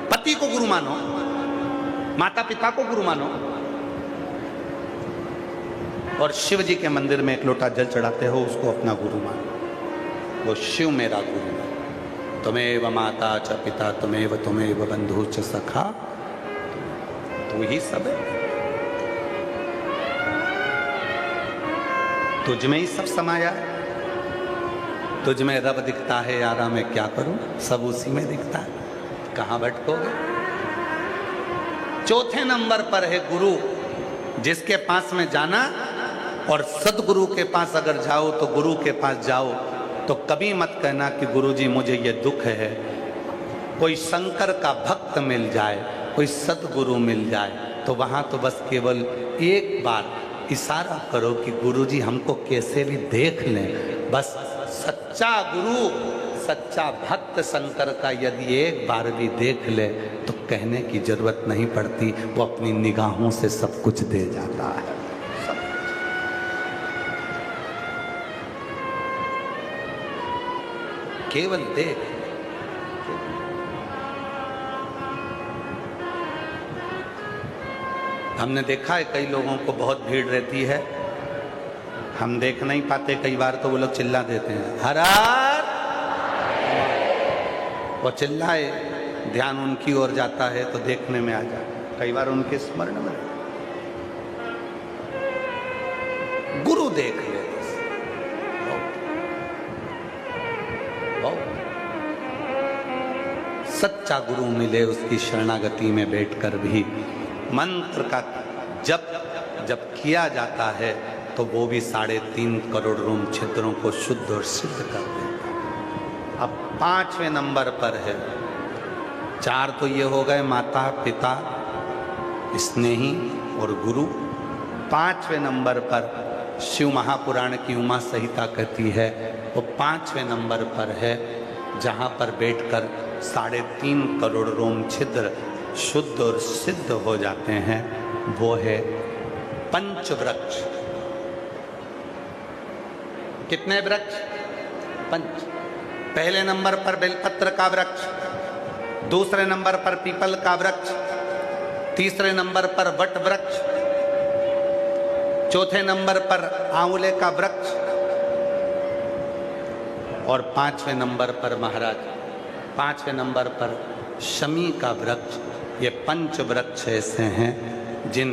पति को गुरु मानो, माता पिता को गुरु मानो, और शिव जी के मंदिर में एक लोटा जल चढ़ाते हो उसको अपना गुरु मानो। वो शिव मेरा गुरु है। तुमेव माता च पिता तुमेव बंधु च सखा, तू ही सब है, तुझ में ही सब समाया है। तुझ में रब दिखता है यारा, मैं क्या करूं, सब उसी में दिखता है, कहां भटकोगे। चौथे नंबर पर है गुरु, जिसके पास में जाना, और सदगुरु के पास अगर जाओ तो गुरु के पास जाओ तो कभी मत कहना कि गुरुजी मुझे ये दुख है। कोई शंकर का भक्त मिल जाए, कोई सदगुरु मिल जाए तो वहां तो बस केवल एक बार इशारा करो कि गुरुजी हमको कैसे भी देख लें। बस सच्चा गुरु, सच्चा भक्त शंकर का यदि एक बार भी देख ले तो कहने की जरूरत नहीं पड़ती, वो अपनी निगाहों से सब कुछ दे जाता है। केवल देख। हमने देखा है कई लोगों को बहुत भीड़ रहती है, हम देख नहीं पाते, कई बार तो वो लोग चिल्ला देते हैं हर हर, वो चिल्लाए, ध्यान उनकी ओर जाता है तो देखने में आ जाए, कई बार उनके स्मरण में। गुरु देख ले, सच्चा गुरु मिले उसकी शरणागति में बैठकर भी मंत्र का जब किया जाता है तो वो भी 3.5 करोड़ रोम छिद्रों को शुद्ध और सिद्ध कर देता है। अब 5वें नंबर पर है, 4 तो ये हो गए माता पिता स्नेही और गुरु। 5वें नंबर पर शिव महापुराण की उमा संहिता कहती है, वो 5वें नंबर पर है जहाँ पर बैठकर 3.5 करोड़ रोम छिद्र शुद्ध और सिद्ध हो जाते हैं। वो है पंचवृक्ष। कितने वृक्ष? 5। पहले नंबर पर बेलपत्र का वृक्ष, दूसरे नंबर पर पीपल का वृक्ष, तीसरे नंबर पर वट वृक्ष, चौथे नंबर पर आंवले का वृक्ष और 5वें नंबर पर महाराज 5वें नंबर पर शमी का वृक्ष। ये 5 वृक्ष ऐसे हैं जिन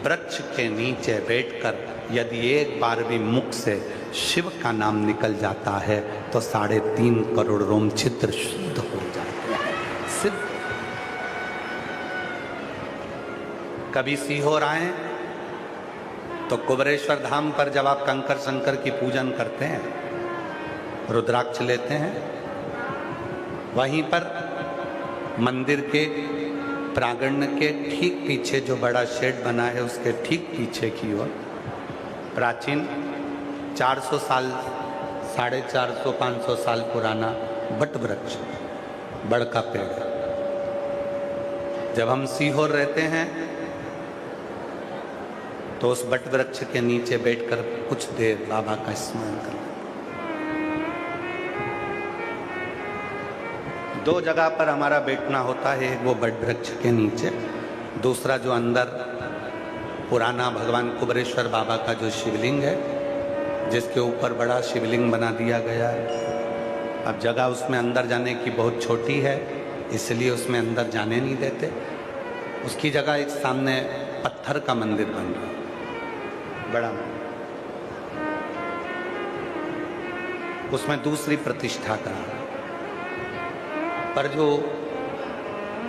वृक्ष के नीचे बैठकर यदि एक बार भी मुख से शिव का नाम निकल जाता है तो 3.5 करोड़ रोम छिद्र शुद्ध हो जाते हैं, सिद्ध। कभी सीहोर आए तो कुबरेश्वर धाम पर जब आप कंकर शंकर की पूजन करते हैं, रुद्राक्ष लेते हैं, वहीं पर मंदिर के प्रांगण के ठीक पीछे जो बड़ा शेड बना है उसके ठीक पीछे की ओर प्राचीन 400 साल 450 500 साल पुराना बट वृक्ष, बड़ का पेड़। जब हम सीहोर रहते हैं तो उस बट वृक्ष के नीचे बैठकर कुछ देर बाबा का स्मरण कर। 2 जगह पर हमारा बैठना होता है, एक वो बट वृक्ष के नीचे, दूसरा जो अंदर पुराना भगवान कुबरेश्वर बाबा का जो शिवलिंग है जिसके ऊपर बड़ा शिवलिंग बना दिया गया है। अब जगह उसमें अंदर जाने की बहुत छोटी है, इसलिए उसमें अंदर जाने नहीं देते। उसकी जगह एक सामने पत्थर का मंदिर बन रहा है, बड़ा, उसमें दूसरी प्रतिष्ठा करा, पर जो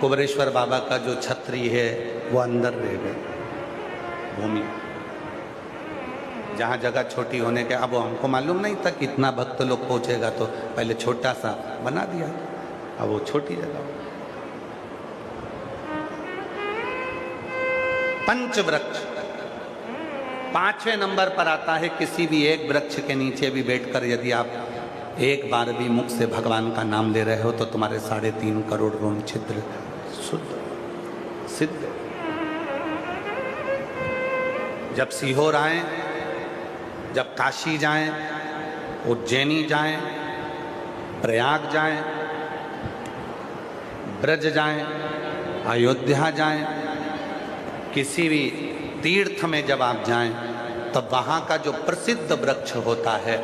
कुबरेश्वर बाबा का जो छत्री है वो अंदर रह गए भूमि, जहाँ जगह छोटी होने के। अब हमको मालूम नहीं था कि इतना भक्त लोग पहुँचेगा, तो पहले छोटा सा बना दिया, अब वो छोटी जगह। पंचवृक्ष 5वें नंबर पर आता है। किसी भी एक वृक्ष के नीचे भी बैठकर यदि आप एक बार भी मुख से भगवान का नाम ले रहे हो तो तुम्हारे 3.5 करोड़ रोम छिद्र शुद्ध सिद्ध। जब सीहोर आए, जब काशी जाएं, उज्जैनी जाएं, प्रयाग जाएं, ब्रज जाएं, अयोध्या जाएं, किसी भी तीर्थ में जब आप जाएं तो वहाँ का जो प्रसिद्ध वृक्ष होता है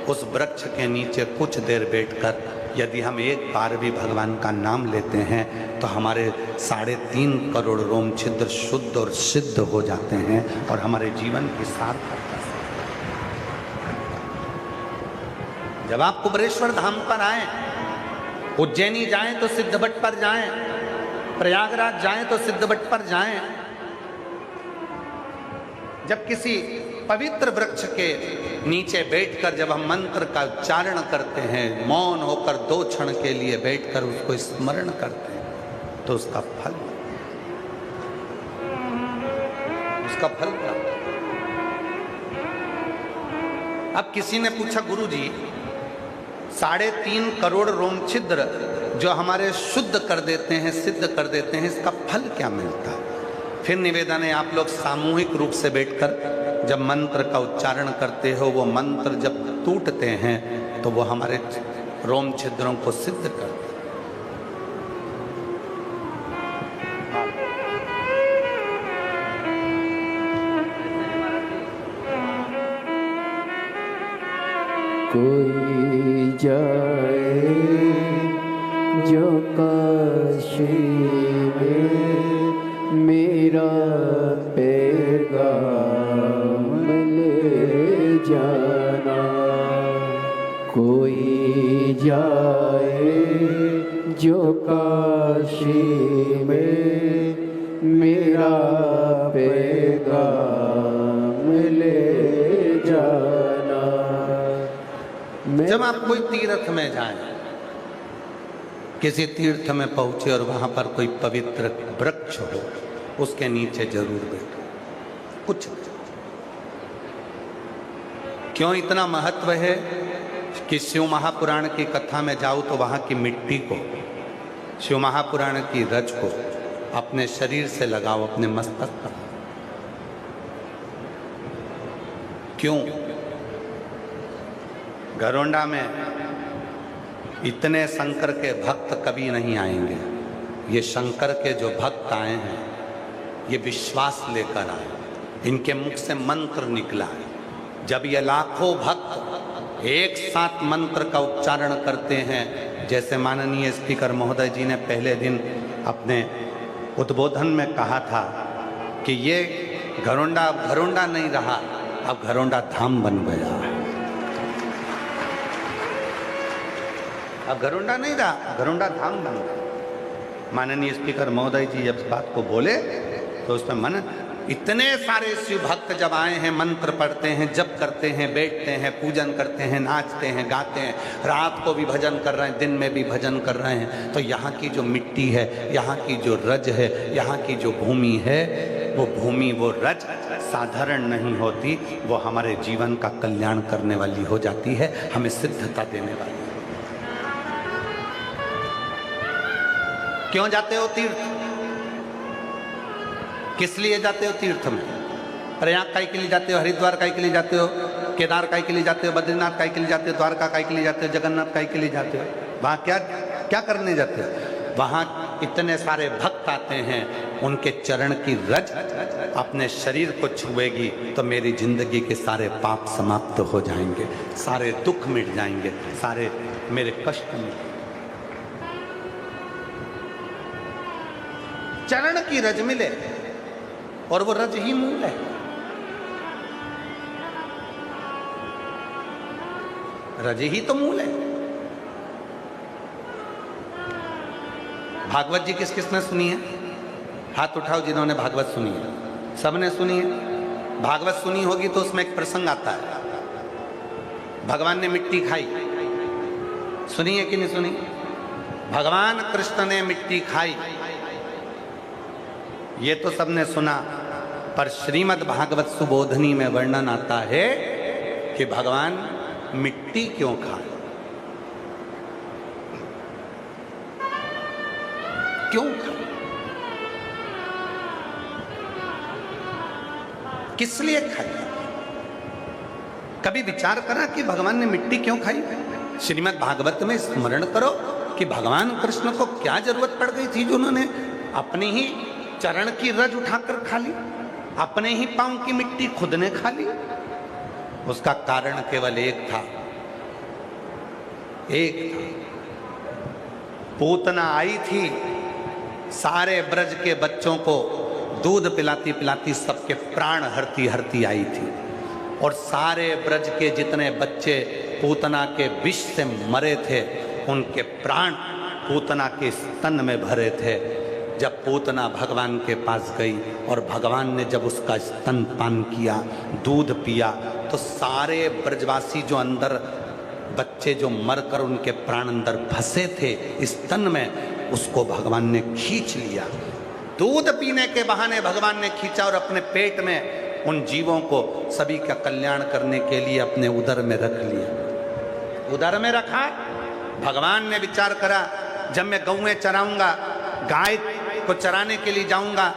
उस वृक्ष के नीचे कुछ देर बैठकर यदि हम एक बार भी भगवान का नाम लेते हैं तो हमारे 3.5 करोड़ रोम छिद्र शुद्ध और सिद्ध हो जाते हैं और हमारे जीवन की सार्थकता। जब आप कुबरेश्वर धाम पर आए, उज्जैनी जाएं तो सिद्धबट पर जाएं, प्रयागराज जाएं तो सिद्धबट पर जाएं, जब किसी पवित्र वृक्ष के नीचे बैठकर जब हम मंत्र का उच्चारण करते हैं, मौन होकर 2 क्षण के लिए बैठकर उसको स्मरण करते हैं तो उसका फल प्राप्त। अब किसी ने पूछा, गुरु जी 3.5 करोड़ रोम छिद्र जो हमारे शुद्ध कर देते हैं, सिद्ध कर देते हैं, इसका फल क्या मिलता है? फिर निवेदन है, आप लोग सामूहिक रूप से बैठकर जब मंत्र का उच्चारण करते हो, वो मंत्र जब टूटते हैं तो वो हमारे रोम छिद्रों को सिद्ध करते हैं। कोई जाए जो काशी में मेरा पैगाम ले जाना, कोई जाए जो काशी में मेरा पैगाम ले जाना। जब आप कोई तीर्थ में जाएं, किसी तीर्थ में पहुंचे और वहां पर कोई पवित्र वृक्ष हो, उसके नीचे जरूर बैठो। कुछ क्यों इतना महत्व है कि शिव महापुराण की कथा में जाओ तो वहां की मिट्टी को, शिव महापुराण की रज को अपने शरीर से लगाओ, अपने मस्तक पर। क्यों? घरोंडा में इतने शंकर के भक्त कभी नहीं आएंगे। ये शंकर के जो भक्त आए हैं, ये विश्वास लेकर आए, इनके मुख से मंत्र निकला है। जब ये लाखों भक्त एक साथ मंत्र का उच्चारण करते हैं, जैसे माननीय स्पीकर महोदय जी ने पहले दिन अपने उद्बोधन में कहा था कि ये घरोंडा घरोंडा नहीं रहा, अब घरोंडा धाम बन गया है। अब घरोंडा नहीं रहा, घरोंडा धाम बन गया। माननीय स्पीकर महोदय जी जब इस बात को बोले तो उसमें मन, इतने सारे शिव भक्त जब आए हैं, मंत्र पढ़ते हैं, जप करते हैं, बैठते हैं, पूजन करते हैं, नाचते हैं, गाते हैं, रात को भी भजन कर रहे हैं, दिन में भी भजन कर रहे हैं, तो यहाँ की जो मिट्टी है, यहाँ की जो रज है, यहाँ की जो भूमि है, वो भूमि, वो रज साधारण नहीं होती, वो हमारे जीवन का कल्याण करने वाली हो जाती है, हमें सिद्धता देने वाली। क्यों जाते हो तीर्थ? किस लिए जाते हो तीर्थ में? प्रयाग काहे के लिए जाते हो? हरिद्वार काहे के लिए जाते हो? केदार काहे के लिए जाते हो? बद्रीनाथ काहे के लिए जाते हो? द्वारका काहे के लिए जाते हो? जगन्नाथ काहे के लिए जाते हो? वहाँ क्या क्या करने जाते हो? वहाँ इतने सारे भक्त आते हैं, उनके चरण की रज अपने शरीर को छुएगी तो मेरी जिंदगी के सारे पाप समाप्त हो जाएंगे, सारे दुख मिट जाएंगे, सारे मेरे कष्ट मिट। चरण की रज मिले और वो रज ही मूल है। रज ही तो मूल है। भागवत जी किस किसने सुनी है? हाथ उठाओ जिन्होंने भागवत सुनी है। सबने सुनी है। भागवत सुनी होगी तो उसमें एक प्रसंग आता है, भगवान ने मिट्टी खाई। सुनी है कि नहीं सुनी? भगवान कृष्ण ने मिट्टी खाई, ये तो सबने सुना, पर श्रीमद् भागवत सुबोधनी में वर्णन आता है कि भगवान मिट्टी क्यों खाए, क्यों खाए, किस लिए खाई? कभी विचार करा कि भगवान ने मिट्टी क्यों खाई? श्रीमद् भागवत में स्मरण करो कि भगवान कृष्ण को क्या जरूरत पड़ गई थी जो उन्होंने अपनी ही चरण की रज उठाकर खा ली, अपने ही पांव की मिट्टी खुद ने खा ली। उसका कारण केवल एक था एक था। पूतना आई थी, सारे ब्रज के बच्चों को दूध पिलाती पिलाती सबके प्राण हरती हरती आई थी, और सारे ब्रज के जितने बच्चे पूतना के विष से मरे थे उनके प्राण पूतना के स्तन में भरे थे। जब पूतना भगवान के पास गई और भगवान ने जब उसका स्तन पान किया, दूध पिया, तो सारे ब्रजवासी जो अंदर बच्चे जो मरकर उनके प्राण अंदर फंसे थे स्तन में, उसको भगवान ने खींच लिया। दूध पीने के बहाने भगवान ने खींचा और अपने पेट में उन जीवों को सभी का कल्याण करने के लिए अपने उदर में रख लिया। उदर में रखा। भगवान ने विचार करा, जब मैं गौएं चराऊंगा, गाय को चराने के लिए जाऊंगा,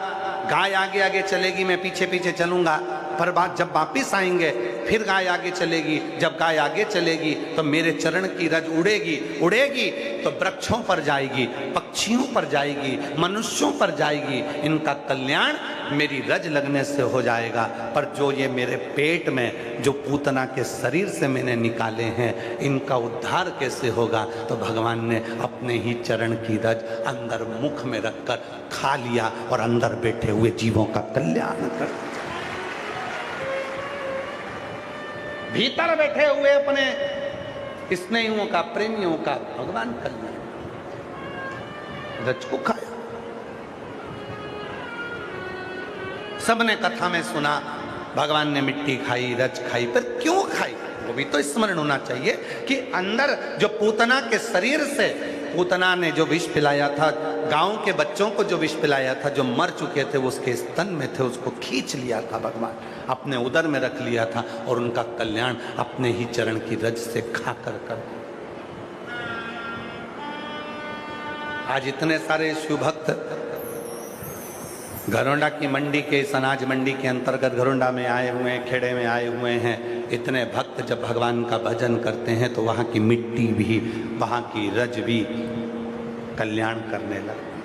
गाय आगे आगे चलेगी, मैं पीछे पीछे चलूंगा, पर जब वापिस आएंगे फिर गाय आगे चलेगी। जब गाय आगे चलेगी तो मेरे चरण की रज उड़ेगी, उड़ेगी तो वृक्षों पर जाएगी, पक्षियों पर जाएगी, मनुष्यों पर जाएगी। इनका कल्याण मेरी रज लगने से हो जाएगा। पर जो ये मेरे पेट में जो पूतना के शरीर से मैंने निकाले हैं, इनका उद्धार कैसे होगा? तो भगवान ने अपने ही चरण की रज अंदर मुख में रखकर खा लिया और अंदर बैठे हुए जीवों का कल्याण कर, भीतर बैठे हुए अपने स्नेहियों का, प्रेमियों का भगवान कल्याण, रज को खाया। सबने कथा में सुना, भगवान ने मिट्टी खाई, रज खाई, पर क्यों खाई? वो भी तो स्मरण होना चाहिए कि अंदर जो पूतना के शरीर से पूतना ने जो विष पिलाया था, गांव के बच्चों को जो विष पिलाया था, जो मर चुके थे वो उसके स्तन में थे, उसको खींच लिया था भगवान, अपने उदर में रख लिया था और उनका कल्याण अपने ही चरण की रज से खा कर। आज इतने सारे शिव भक्त घरोंडा की मंडी के, इस अनाज मंडी के अंतर्गत घरोंडा में आए हुए हैं, खेड़े में आए हुए हैं। इतने भक्त जब भगवान का भजन करते हैं तो वहाँ की मिट्टी भी, वहाँ की रज भी कल्याण करने लगती,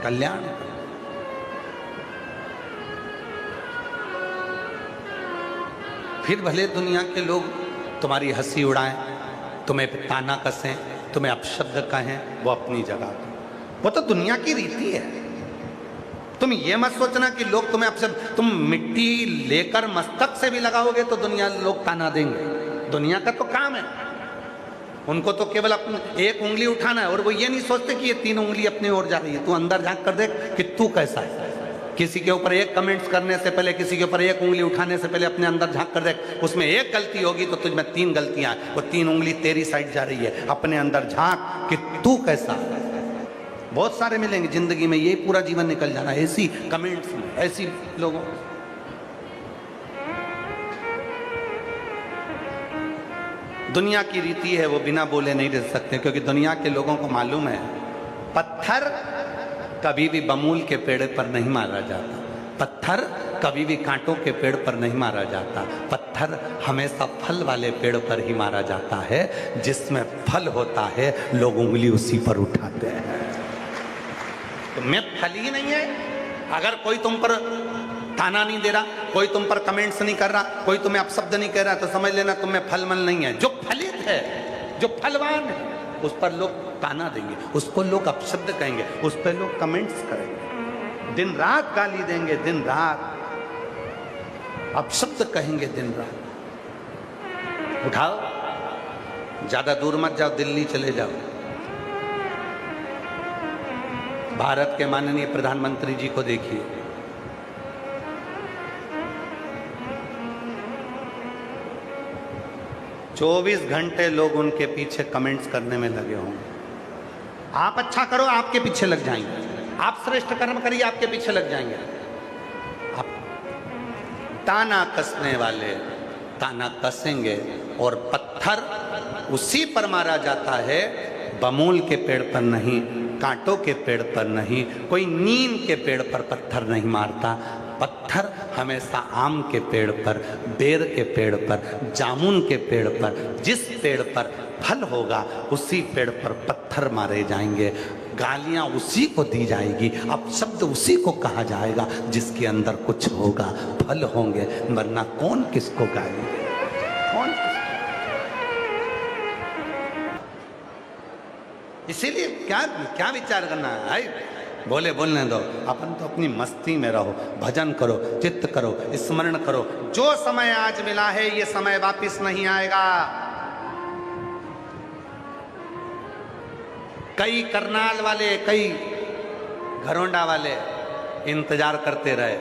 कल्याण। फिर भले दुनिया के लोग तुम्हारी हंसी उड़ाएं, तुम्हें ताना कसें, तुम्हें अपशब्द कहें, वो अपनी जगह, वो तो दुनिया की रीति है। तुम ये मत सोचना कि लोग तुम्हें अपशब्द, तुम मिट्टी लेकर मस्तक से भी लगाओगे तो दुनिया लोग ताना देंगे। दुनिया का तो काम है, उनको तो केवल अपनी एक उंगली उठाना है, और वो ये नहीं सोचते कि ये 3 उंगली अपनी ओर जा रही है। तू अंदर झांक कर देख कि तू कैसा है। किसी के ऊपर एक कमेंट्स करने से पहले, किसी के ऊपर एक उंगली उठाने से पहले अपने अंदर झांक कर देख, उसमें एक गलती होगी तो तुझमें 3 गलतियां, वो 3 उंगली तेरी साइड जा रही है। अपने अंदर झांक कि तू कैसा है। बहुत सारे मिलेंगे जिंदगी में, यही पूरा जीवन निकल जाना ऐसी कमेंट्स में, ऐसी लोगों। दुनिया की रीति है, वो बिना बोले नहीं रह सकते, क्योंकि दुनिया के लोगों को मालूम है पत्थर कभी भी बमूल के पेड़ पर नहीं मारा जाता, पत्थर कभी भी कांटों के पेड़ पर नहीं मारा जाता, पत्थर हमेशा फल वाले पेड़ पर ही मारा जाता है। जिसमें फल होता है लोग उंगली उसी पर उठाते हैं। तो मैं फल ही नहीं है। अगर कोई तुम पर ताना नहीं दे रहा, कोई तुम पर कमेंट्स नहीं कर रहा, कोई तुम्हें अपशब्द नहीं कह रहा, तो समझ लेना तुम में फलमल नहीं है। जो फलित है, जो फलवान है, उस पर लोग ताना देंगे, उसको लोग अपशब्द कहेंगे, उस पर लोग कमेंट्स करेंगे, दिन रात गाली देंगे, दिन रात अपशब्द कहेंगे, दिन रात। उठाओ, ज्यादा दूर मत जाओ, दिल्ली चले जाओ। भारत के माननीय प्रधानमंत्री जी को देखिए, चौबीस घंटे लोग उनके पीछे कमेंट्स करने में लगे होंगे। आप अच्छा करो, आपके पीछे लग जाएंगे, आप श्रेष्ठ कर्म करिए, आपके पीछे लग जाएंगे। आप ताना कसने वाले ताना कसेंगे, और पत्थर उसी पर मारा जाता है, बमूल के पेड़ पर नहीं, कांटों के पेड़ पर नहीं, कोई नीम के पेड़ पर पत्थर नहीं मारता। पत्थर हमेशा आम के पेड़ पर, बेर के पेड़ पर, जामुन के पेड़ पर, जिस पेड़ पर फल होगा उसी पेड़ पर पत्थर मारे जाएंगे, गालियां उसी को दी जाएगी, अपशब्द उसी को कहा जाएगा जिसके अंदर कुछ होगा, फल होंगे, वरना कौन किसको गाली देगा, कौन किसको। इसीलिए क्या क्या विचार करना है भाई, बोले बोलने दो, अपन तो अपनी मस्ती में रहो, भजन करो, चित्त करो, स्मरण करो। जो समय आज मिला है ये समय वापिस नहीं आएगा। कई करनाल वाले, कई घरोंडा वाले इंतजार करते रहे,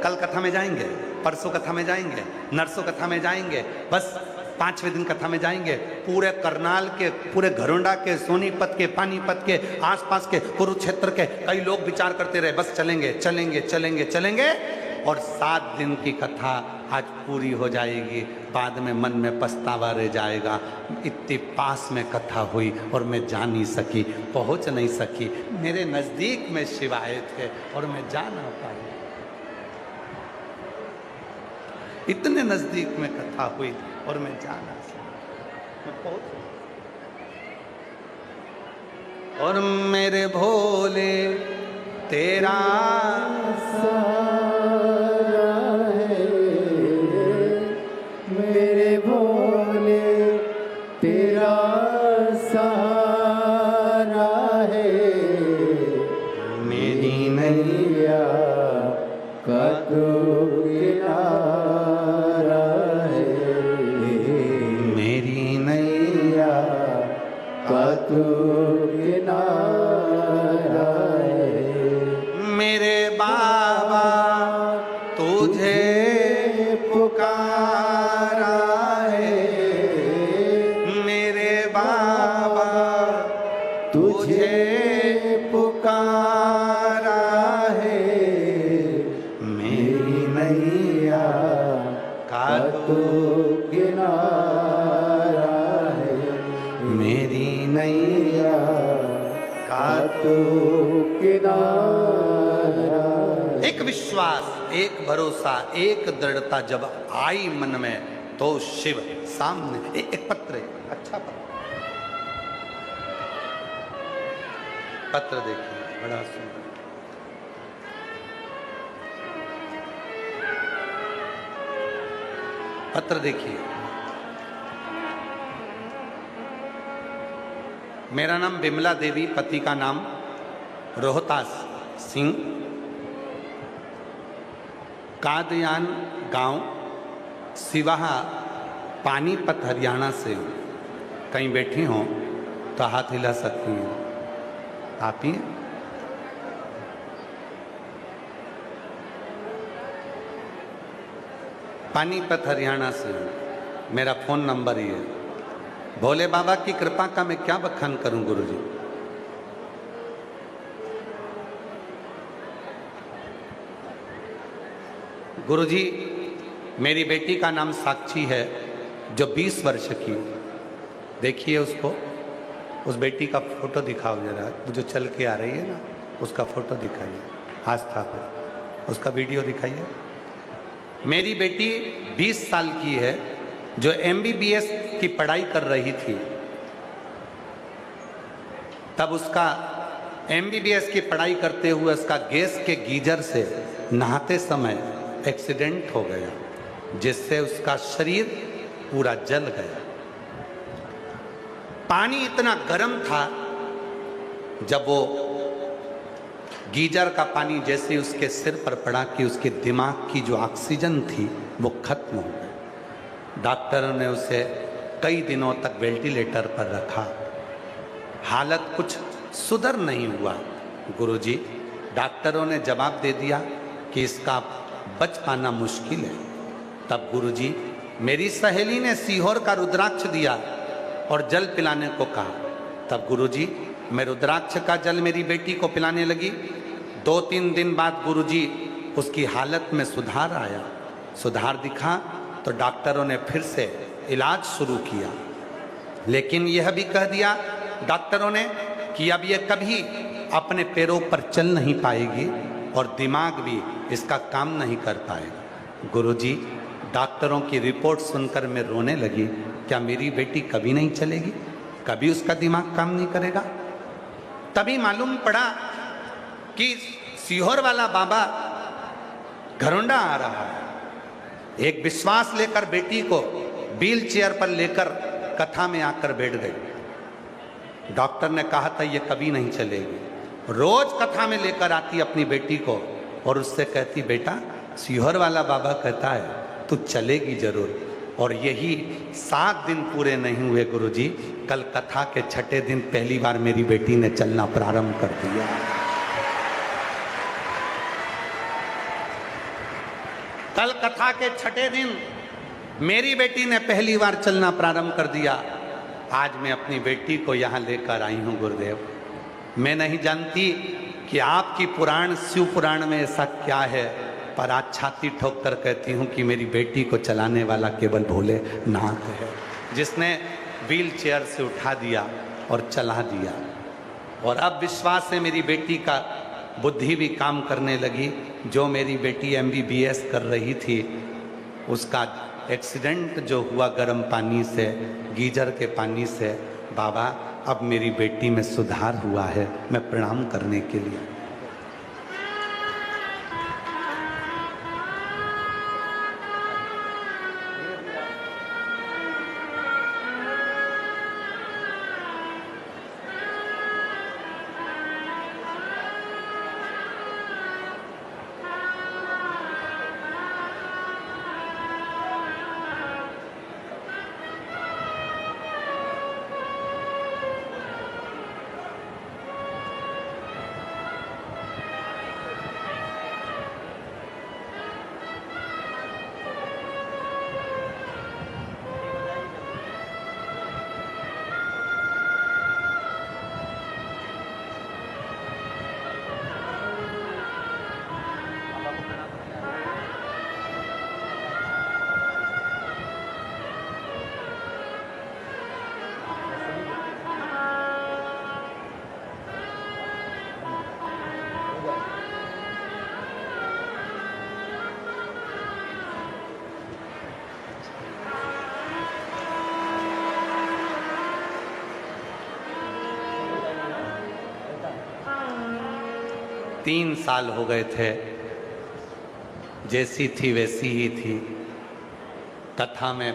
कल कथा में जाएंगे, परसों कथा में जाएंगे, नरसों कथा में जाएंगे, बस 5वें दिन कथा में जाएंगे। पूरे करनाल के, पूरे घरोंडा के, सोनीपत के, पानीपत के, आसपास के, कुरुक्षेत्र के कई लोग विचार करते रहे, बस चलेंगे चलेंगे चलेंगे चलेंगे, और 7 दिन की कथा आज पूरी हो जाएगी। बाद में मन में पछतावा रह जाएगा, इतनी पास में कथा हुई और मैं जा नहीं सकी, पहुंच नहीं सकी, मेरे नजदीक में शिव आए थे और मैं जा ना पाई। इतने नजदीक में कथा हुई और मैं जा ना सका, मैं पहुंच। और मेरे भोले तेरा सहारा है, मेरे भोले तेरा सहारा है, मेरी नैया का तू किनारा है, मेरी नैया का तू किनारा है। मेरे बाबा तुझे पुकारा है, मेरे बाबा तुझे पुकारा है, मेरी नैया का तू किनारा है, मेरी नैया का तू किनारा। एक विश्वास, एक भरोसा, एक दृढ़ता जब आई मन में, तो शिव सामने। एक पत्र है, अच्छा पत्र देखिए, बड़ा सुंदर। पत्र देखिए। मेरा नाम बिमला देवी, पति का नाम रोहतास सिंह, कादयान गांव, सिवाहा, पानीपत, हरियाणा से हूँ। कहीं बैठी हों तो हाथ हिला सकती हैं आप ही। पानीपत, हरियाणा से हूँ। मेरा फ़ोन नंबर ही है। भोले बाबा की कृपा का मैं क्या बखान करूं गुरुजी। गुरुजी, मेरी बेटी का नाम साक्षी है, जो 20 वर्ष की। देखिए उसको, उस बेटी का फोटो दिखाओ जरा, जो चल के आ रही है ना, उसका फोटो दिखाइए, आस्था पर उसका वीडियो दिखाइए। मेरी बेटी 20 साल की है, जो MBBS की पढ़ाई कर रही थी। तब उसका MBBS की पढ़ाई करते हुए उसका गैस के गीजर से नहाते समय एक्सीडेंट हो गया, जिससे उसका शरीर पूरा जल गया। पानी इतना गर्म था, जब वो गीजर का पानी जैसे उसके सिर पर पड़ा कि उसके दिमाग की जो ऑक्सीजन थी वो खत्म हो गई। डॉक्टरों ने उसे कई दिनों तक वेंटिलेटर पर रखा, हालत कुछ सुधर नहीं हुआ। गुरुजी, डॉक्टरों ने जवाब दे दिया कि इसका बच पाना मुश्किल है। तब गुरुजी, मेरी सहेली ने सीहोर का रुद्राक्ष दिया और जल पिलाने को कहा। तब गुरुजी, मैं रुद्राक्ष का जल मेरी बेटी को पिलाने लगी। 2-3 दिन बाद गुरुजी, उसकी हालत में सुधार आया। सुधार दिखा तो डॉक्टरों ने फिर से इलाज शुरू किया, लेकिन यह भी कह दिया डॉक्टरों ने कि अब ये कभी अपने पैरों पर चल नहीं पाएगी और दिमाग भी इसका काम नहीं कर पाएगा। गुरुजी, डॉक्टरों की रिपोर्ट सुनकर मैं रोने लगी। क्या मेरी बेटी कभी नहीं चलेगी, कभी उसका दिमाग काम नहीं करेगा? तभी मालूम पड़ा कि सीहोर वाला बाबा घरोंडा आ रहा है। एक विश्वास लेकर बेटी को व्हील चेयर पर लेकर कथा में आकर बैठ गई। डॉक्टर ने कहा था ये कभी नहीं चलेगी। रोज कथा में लेकर आती अपनी बेटी को और उससे कहती बेटा सीहोर वाला बाबा कहता है तू चलेगी जरूर। और यही 7 दिन पूरे नहीं हुए गुरुजी, कल कथा के 6ठे दिन पहली बार मेरी बेटी ने चलना प्रारंभ कर दिया। कल कथा के 6ठे दिन मेरी बेटी ने पहली बार चलना प्रारंभ कर दिया। आज मैं अपनी बेटी को यहाँ लेकर आई हूँ गुरुदेव। मैं नहीं जानती कि आपकी पुराण शिव पुराण में ऐसा क्या है, पर आज छाती ठोक कर कहती हूँ कि मेरी बेटी को चलाने वाला केवल भोलेनाथ है, जिसने व्हील चेयर से उठा दिया और चला दिया। और अब विश्वास है मेरी बेटी का बुद्धि भी काम करने लगी। जो मेरी बेटी MBBS कर रही थी, उसका एक्सीडेंट जो हुआ गर्म पानी से, गीजर के पानी से, बाबा अब मेरी बेटी में सुधार हुआ है। मैं प्रणाम करने के लिए तीन साल हो गए थे, जैसी थी वैसी ही थी। कथा में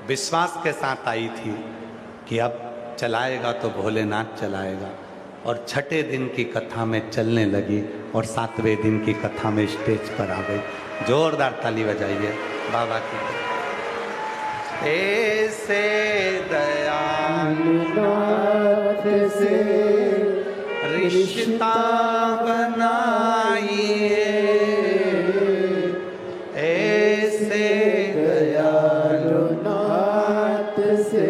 विश्वास के साथ आई थी कि अब चलाएगा तो भोलेनाथ चलाएगा। और 6ठे दिन की कथा में चलने लगी और 7वें दिन की कथा में स्टेज पर आ गई। जोरदार ताली बजाइए बाबा की। ऐसे दयालु नाथ से रिश्ता बनाइए, ऐसे दयालु नाथ से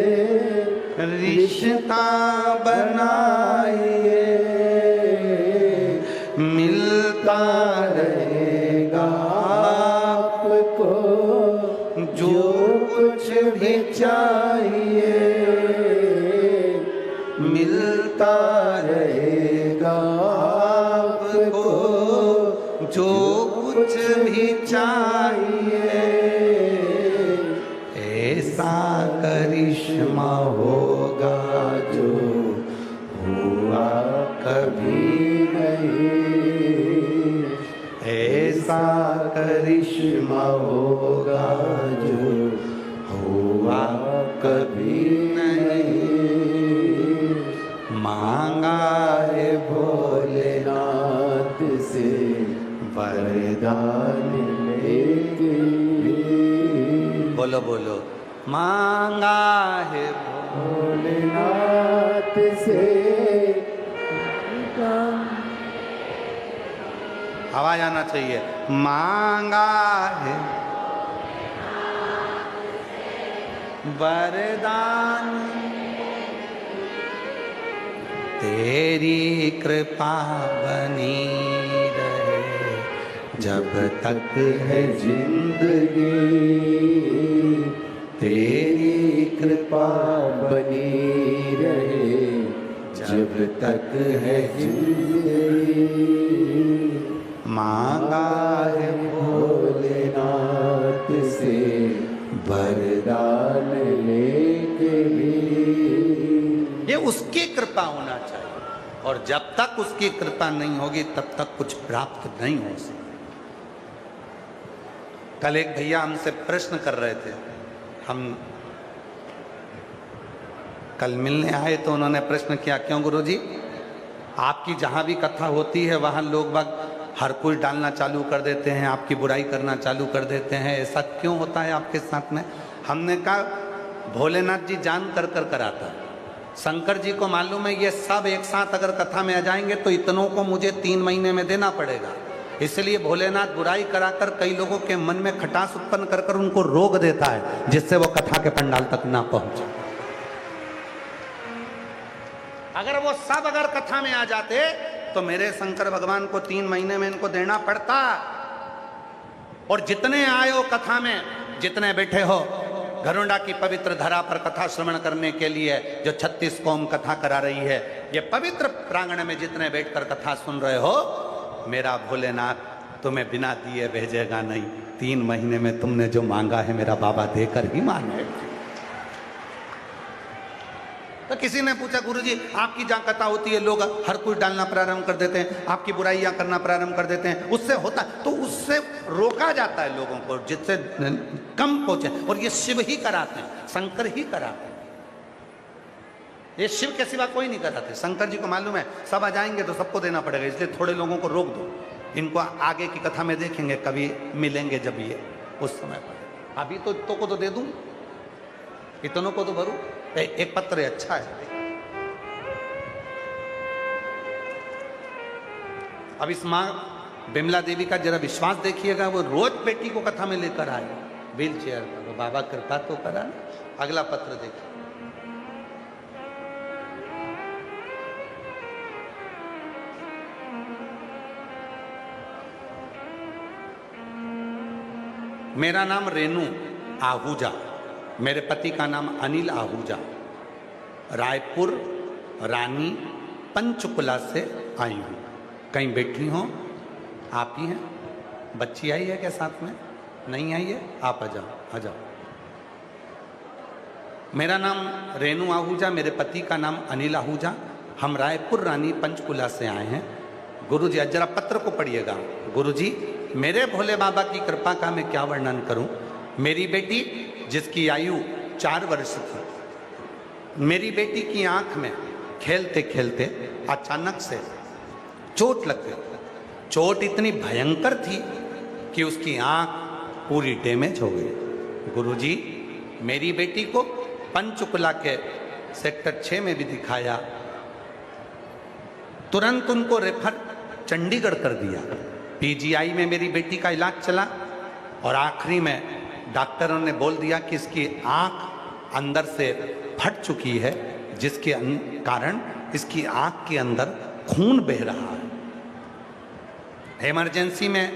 रिश्ता बनाइए, मिलता रहेगा आपको जो कुछ भी चाहिए, मिलता रहेगा आपको जो कुछ भी चाहिए। ऐसा करिश्मा होगा जो हुआ कभी नहीं, ऐसा करिश्मा होगा जो हुआ कभी नहीं। मांगा है भोलेनाथ से वरदान लेके, बोलो बोलो, मांगा है भोलेनाथ से आवाज आना चाहिए। मांगा है वरदान, तेरी कृपा बनी रहे जब तक है जिंदगी, तेरी कृपा बनी रहे जब तक है जिंदगी। मांगा है भोलेनाथ से वरदान लेके भी। ये उसकी कृपा होना चाहिए, और जब तक उसकी कृपा नहीं होगी तब तक कुछ प्राप्त नहीं हो सकता। कल एक भैया हमसे प्रश्न कर रहे थे, हम कल मिलने आए तो उन्होंने प्रश्न किया, क्यों गुरुजी, आपकी जहाँ भी कथा होती है वहाँ लोग बाग हर कुछ डालना चालू कर देते हैं, आपकी बुराई करना चालू कर देते हैं, ऐसा क्यों होता है आपके साथ में? हमने कहा भोलेनाथ जी जान कर कराता है। शंकर जी को मालूम है ये सब एक साथ अगर कथा में आ जाएंगे तो इतनों को मुझे 3 महीने में देना पड़ेगा, इसलिए भोलेनाथ बुराई कराकर कई लोगों के मन में खटास उत्पन्न कर उनको रोक देता है, जिससे वो कथा के पंडाल तक ना पहुंचे। अगर वो सब अगर कथा में आ जाते तो मेरे शंकर भगवान को 3 महीने में इनको देना पड़ता। और जितने आए हो कथा में, जितने बैठे हो घरुंडा की पवित्र धरा पर कथा श्रवण करने के लिए, जो 36 कौम कथा करा रही है, ये पवित्र प्रांगण में जितने बैठकर कथा सुन रहे हो, मेरा भोलेनाथ तुम्हें बिना दिए भेजेगा नहीं। 3 महीने में तुमने जो मांगा है मेरा बाबा देकर ही मांगे। तो किसी ने पूछा, गुरुजी आपकी जहाँ कथा होती है लोग हर कुछ डालना प्रारंभ कर देते हैं, आपकी बुराइयां करना प्रारंभ कर देते हैं, उससे होता है? तो उससे रोका जाता है लोगों को, जिससे कम पहुंचे। और ये शिव ही कराते हैं, शंकर ही कराते हैं, ये शिव के सिवा कोई नहीं कराते। शंकर जी को मालूम है सब आ जाएंगे तो सबको देना पड़ेगा, इसलिए थोड़े लोगों को रोक दो, इनको आगे की कथा में देखेंगे, कभी मिलेंगे जब ये उस समय पर। अभी तो को तो दे दूं, इतनों को तो भरूं। एक पत्र है, अच्छा है। अब इस माँ बिमला देवी का जरा विश्वास देखिएगा, वो रोज बेटी को कथा में लेकर आए व्हील चेयर पर, तो बाबा कृपा तो करा। अगला पत्र देखिए। मेरा नाम रेणु आहूजा, मेरे पति का नाम अनिल आहूजा, रायपुर रानी पंचकुला से आई हूँ। कहीं बैठी हो? आप ही हैं? बच्ची आई है क्या साथ में? नहीं आई है? आप आ जाओ, आ जाओ। मेरा नाम रेणु आहूजा, मेरे पति का नाम अनिल आहूजा, हम रायपुर रानी पंचकुला से आए हैं। गुरुजी जरा पत्र को पढ़िएगा। गुरुजी मेरे भोले बाबा की कृपा का मैं क्या वर्णन करूं। मेरी बेटी जिसकी आयु 4 वर्ष थी, मेरी बेटी की आंख में खेलते खेलते अचानक से चोट लग गई। चोट इतनी भयंकर थी कि उसकी आंख पूरी डैमेज हो गई। गुरुजी मेरी बेटी को पंचकुला के सेक्टर 6 में भी दिखाया, तुरंत उनको रेफर चंडीगढ़ कर दिया। पीजीआई में मेरी बेटी का इलाज चला और आखिरी में डॉक्टरों ने बोल दिया कि इसकी आंख अंदर से फट चुकी है, जिसके कारण इसकी आंख के अंदर खून बह रहा है। इमरजेंसी में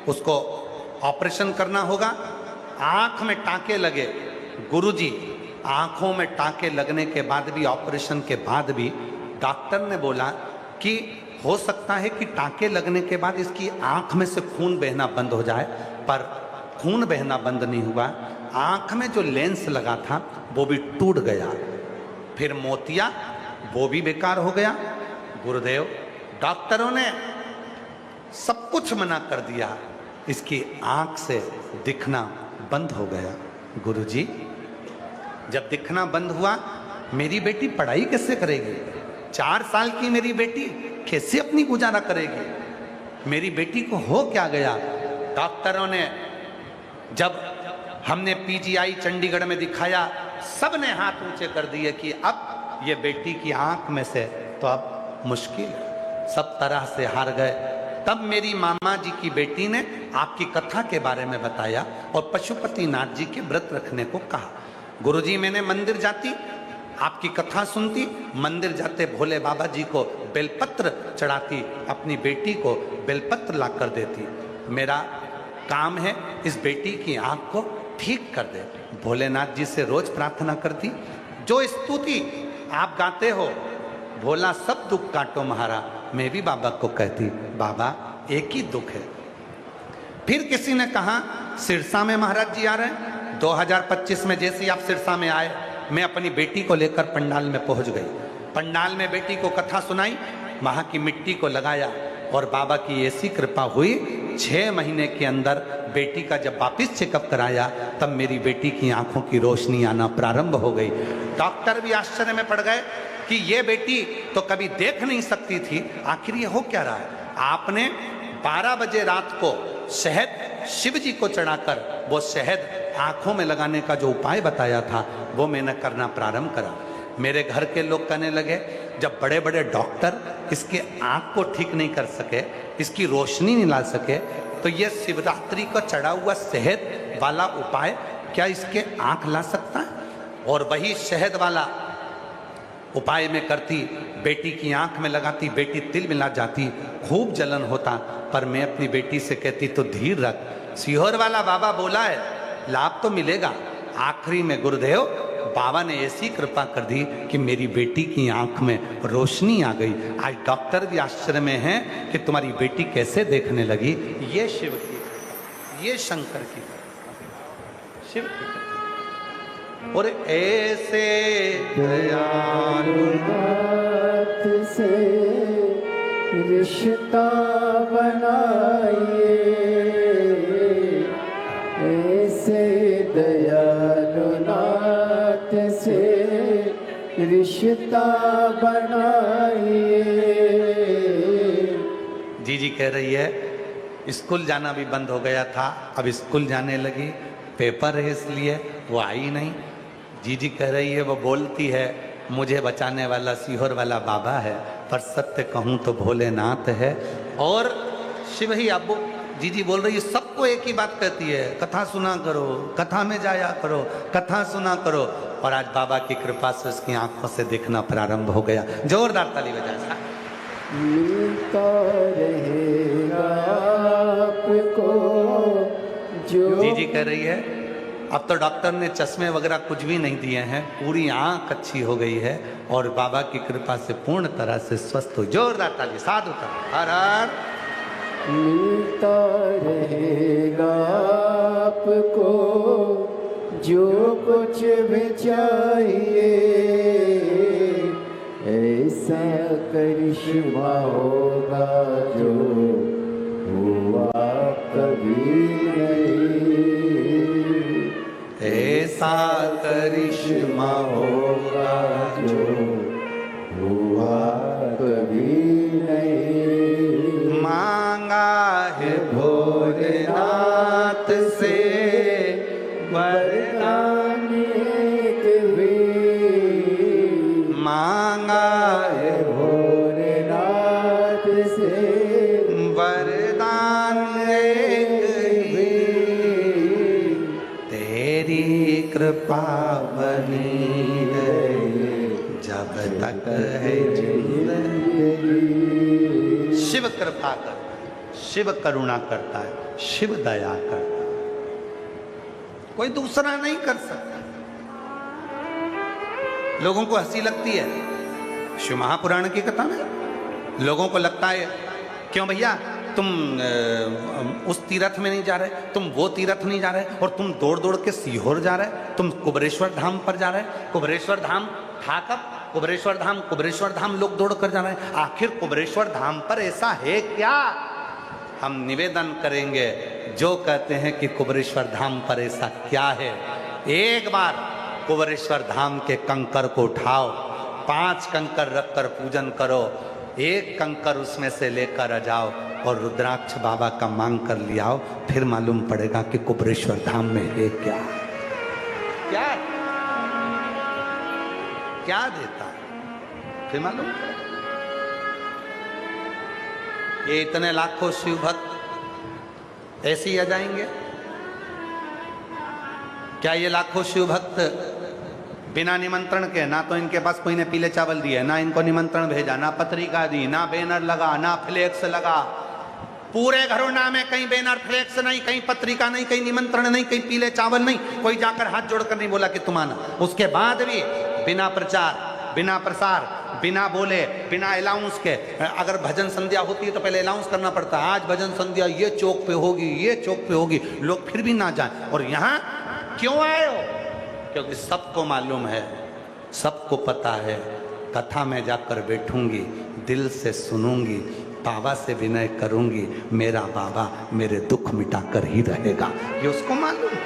उसको ऑपरेशन करना होगा। आंख में टांके लगे। गुरुजी आंखों में टांके लगने के बाद भी, ऑपरेशन के बाद भी डॉक्टर ने बोला कि हो सकता है कि टांके लगने के बाद इसकी आंख में से खून बहना बंद हो जाए, पर खून बहना बंद नहीं हुआ। आंख में जो लेंस लगा था वो भी टूट गया, फिर मोतिया वो भी बेकार हो गया। गुरुदेव डॉक्टरों ने सब कुछ मना कर दिया, इसकी आंख से दिखना बंद हो गया। गुरुजी जब दिखना बंद हुआ, मेरी बेटी पढ़ाई कैसे करेगी? 4 साल की मेरी बेटी कैसे अपनी गुजारा करेगी? मेरी बेटी को हो क्या गया? डॉक्टरों ने जब हमने पीजीआई चंडीगढ़ में दिखाया, सब ने हाथ ऊंचे कर दिए कि अब ये बेटी की आंख में से तो अब मुश्किल है, सब तरह से हार गए। तब मेरी मामा जी की बेटी ने आपकी कथा के बारे में बताया और पशुपतिनाथ जी के व्रत रखने को कहा। गुरुजी मैंने मंदिर जाती, आपकी कथा सुनती, मंदिर जाते भोले बाबा जी को बेलपत्र चढ़ाती, अपनी बेटी को बेलपत्र ला कर देती। मेरा काम है इस बेटी की आंख को ठीक कर दे। भोलेनाथ जी से रोज प्रार्थना करती। जो स्तुति आप गाते हो, भोला सब दुख काटो महारा, मैं भी बाबा को कहती, बाबा एक ही दुख है। फिर किसी ने कहा सिरसा में महाराज जी आ रहे हैं। 2025 में जैसे ही आप सिरसा में आए, मैं अपनी बेटी को लेकर पंडाल में पहुंच गई। पंडाल में बेटी को कथा सुनाई, वहां की मिट्टी को लगाया और बाबा की ऐसी कृपा हुई, 6 महीने के अंदर बेटी का जब वापिस चेकअप कराया, तब मेरी बेटी की आंखों की रोशनी आना प्रारंभ हो गई। डॉक्टर भी आश्चर्य में पड़ गए कि ये बेटी तो कभी देख नहीं सकती थी, आखिर ये हो क्या रहा है। आपने 12 बजे रात को शहद शिव जी को चढ़ाकर वो शहद आंखों में लगाने का जो उपाय बताया था वो मैंने करना प्रारंभ करा। मेरे घर के लोग कहने लगे, जब बड़े बड़े डॉक्टर इसके आंख को ठीक नहीं कर सके, इसकी रोशनी नहीं ला सके, तो ये शिवरात्रि को चढ़ा हुआ शहद वाला उपाय क्या इसके आंख ला सकता है। और वही शहद वाला उपाय में करती, बेटी की आंख में लगाती, बेटी तिल मिला जाती, खूब जलन होता। पर मैं अपनी बेटी से कहती तो धीर रख, सीहोर वाला बाबा बोला है लाभ तो मिलेगा। आखिरी में गुरुदेव बाबा ने ऐसी कृपा कर दी कि मेरी बेटी की आंख में रोशनी आ गई। आज डॉक्टर भी आश्चर्य में हैं कि तुम्हारी बेटी कैसे देखने लगी। ये शिव की, ये शंकर की, शिव की। और ऐसे दयालु हाथ से रिश्ता बनाइए, ऐसे दयालु नाथ से रिश्ता बनाइए। जी कह रही है स्कूल जाना भी बंद हो गया था, अब स्कूल जाने लगी, पेपर है इसलिए वो आई नहीं। जी कह रही है, वो बोलती है मुझे बचाने वाला सीहोर वाला बाबा है, पर सत्य कहूँ तो भोलेनाथ है। और शिव ही अब जी बोल रही है, सबको एक ही बात कहती है, कथा सुना करो, कथा में जाया करो, कथा सुना करो। और आज बाबा की कृपा से उसकी आंखों से देखना प्रारंभ हो गया। जोरदार ताली बजाए। मिलता रहेगा आपको जो। जी कह रही है अब तो डॉक्टर ने चश्मे वगैरह कुछ भी नहीं दिए हैं, पूरी आंख अच्छी हो गई है और बाबा की कृपा से पूर्ण तरह से स्वस्थ हो। जोरदार ताली, साधु ताली, हर हर। मिलता रहेगा आपको जो कुछ भी चाहिए, ऐसा करिश्मा होगा जो हुआ कभी नहीं, ऐसा करिश्मा होगा जो हुआ कभी नहीं। मांगा है भोलेनाथ से वरदान एक भी, मांगा है भोलेनाथ से वरदान एक भी, तेरी कृपा बनी रहे जब तक है जिंदगी। शिव कृपा कर, शिव करुणा करता है, शिव दया करता है, कोई दूसरा नहीं कर सकता। लोगों को हंसी लगती है शिव महापुराण की कथा में, लोगों को लगता है क्यों भैया तुम उस तीर्थ में नहीं जा रहे, तुम वो तीर्थ नहीं जा रहे, और तुम दौड़ दौड़ के सीहोर जा रहे, तुम कुबरेश्वर धाम पर जा रहे। कुबरेश्वर धाम था कब? कुबरेश्वर धाम लोग दौड़ कर जा रहे हैं। आखिर कुबरेश्वर धाम पर ऐसा है क्या? हम निवेदन करेंगे जो कहते हैं कि कुबरेश्वर धाम पर ऐसा क्या है, एक बार कुबरेश्वर धाम के कंकर को उठाओ, 5 कंकर रखकर पूजन करो, एक कंकर उसमें से लेकर आ जाओ और रुद्राक्ष बाबा का मांग कर ले आओ, फिर मालूम पड़ेगा कि कुबरेश्वर धाम में है क्या। क्या क्या देता है फिर मालूम। ये इतने लाखों शिव भक्त ऐसे ही आ जाएंगे क्या? ये लाखों शिव भक्त बिना निमंत्रण के, ना तो इनके पास कोई ने पीले चावल दिए, ना इनको निमंत्रण भेजा, ना पत्रिका दी, ना बैनर लगा, ना फ्लेक्स लगा, पूरे घरों में कहीं बैनर फ्लेक्स नहीं, कहीं पत्रिका नहीं, कहीं निमंत्रण नहीं, कहीं पीले चावल नहीं, कोई जाकर हाथ जोड़कर नहीं बोला कि तुम आना। उसके बाद भी बिना प्रचार, बिना प्रसार, बिना बोले, बिना अलाउंस के, अगर भजन संध्या होती है तो पहले अलाउंस करना पड़ता है, आज भजन संध्या ये चौक पे होगी, ये चौक पे होगी, लोग फिर भी ना जाए। और यहाँ क्यों आए हो? क्योंकि सबको मालूम है, सबको पता है, कथा में जाकर बैठूंगी, दिल से सुनूंगी, बाबा से विनय करूंगी, मेरा बाबा मेरे दुख मिटा कर ही रहेगा, ये उसको मालूम।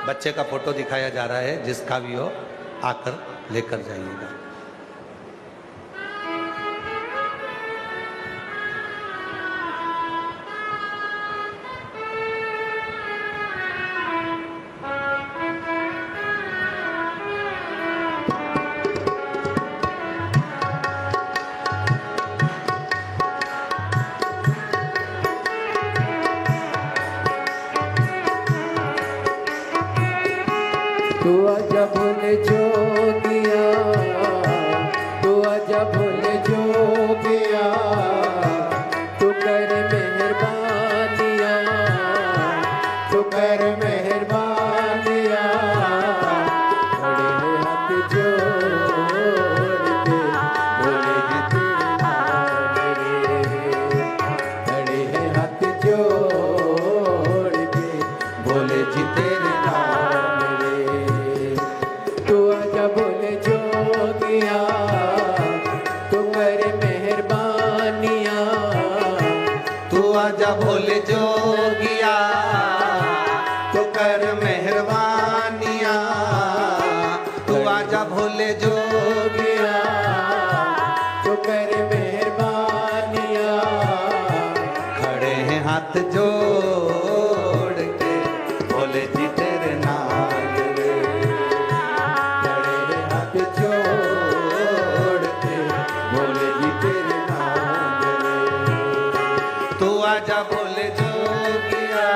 बच्चे का फोटो दिखाया जा रहा है, जिसका भी हो आकर लेकर जाइएगा। तू आजा भोले जोगिया, तू आजा भोले जोगिया, तू कर मेहरबानिया, तू कर मेहरबानिया। खड़े हैं हाथ जोड़ के भोले जी तेरे नाम रे, खड़े हैं हाथ जोड़ के भोले जी तेरे नाम रे। तू आजा भोले जोगिया, तू कर मेहरबानिया, तू आजा भोले जोगिया, तू कर मेहरबानिया, तू आजा भोले जोगिया, तू कर मेहरबानिया। खड़े हैं हाथ जोड़ के भोले जी तेरे नाम रे, खड़े हैं हाथ जोड़ के भोले जी तेरे नाम रे। तू आजा भोले जोगिया,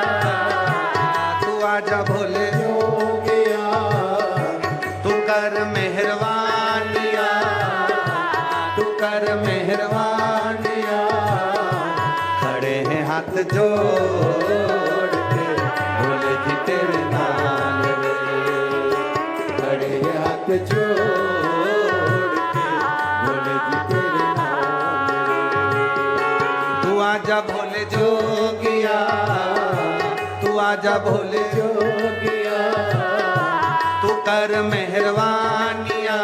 तू आजा भोले जोगिया, तू कर मेहरबानिया, तू कर मेहरबानिया। खड़े हैं हाथ जोड़ के भोले जी तेरे नाम रे, खड़े हैं हाथ जोड़ के भोले जी तेरे नाम रे। तू आजा भोले जोगिया, तू आजा भोले जोगिया, तू कर मेहरबानिया,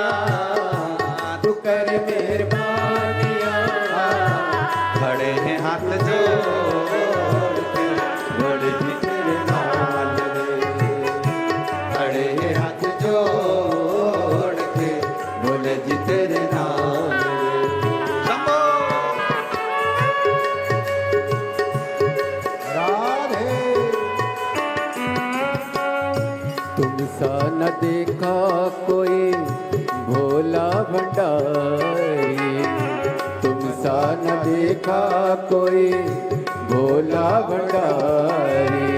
तू कर मेहरबानिया। खड़े हैं हाथ जोड़ के भोले जी तेरे नाम रे, खड़े हैं हाथ जोड़ के भोले जी तेरे नाम रे। शंभो। राधे तुम सा न देखा कोई भोला भंडारी, तुम सा न देखा कोई भोला भंडारी।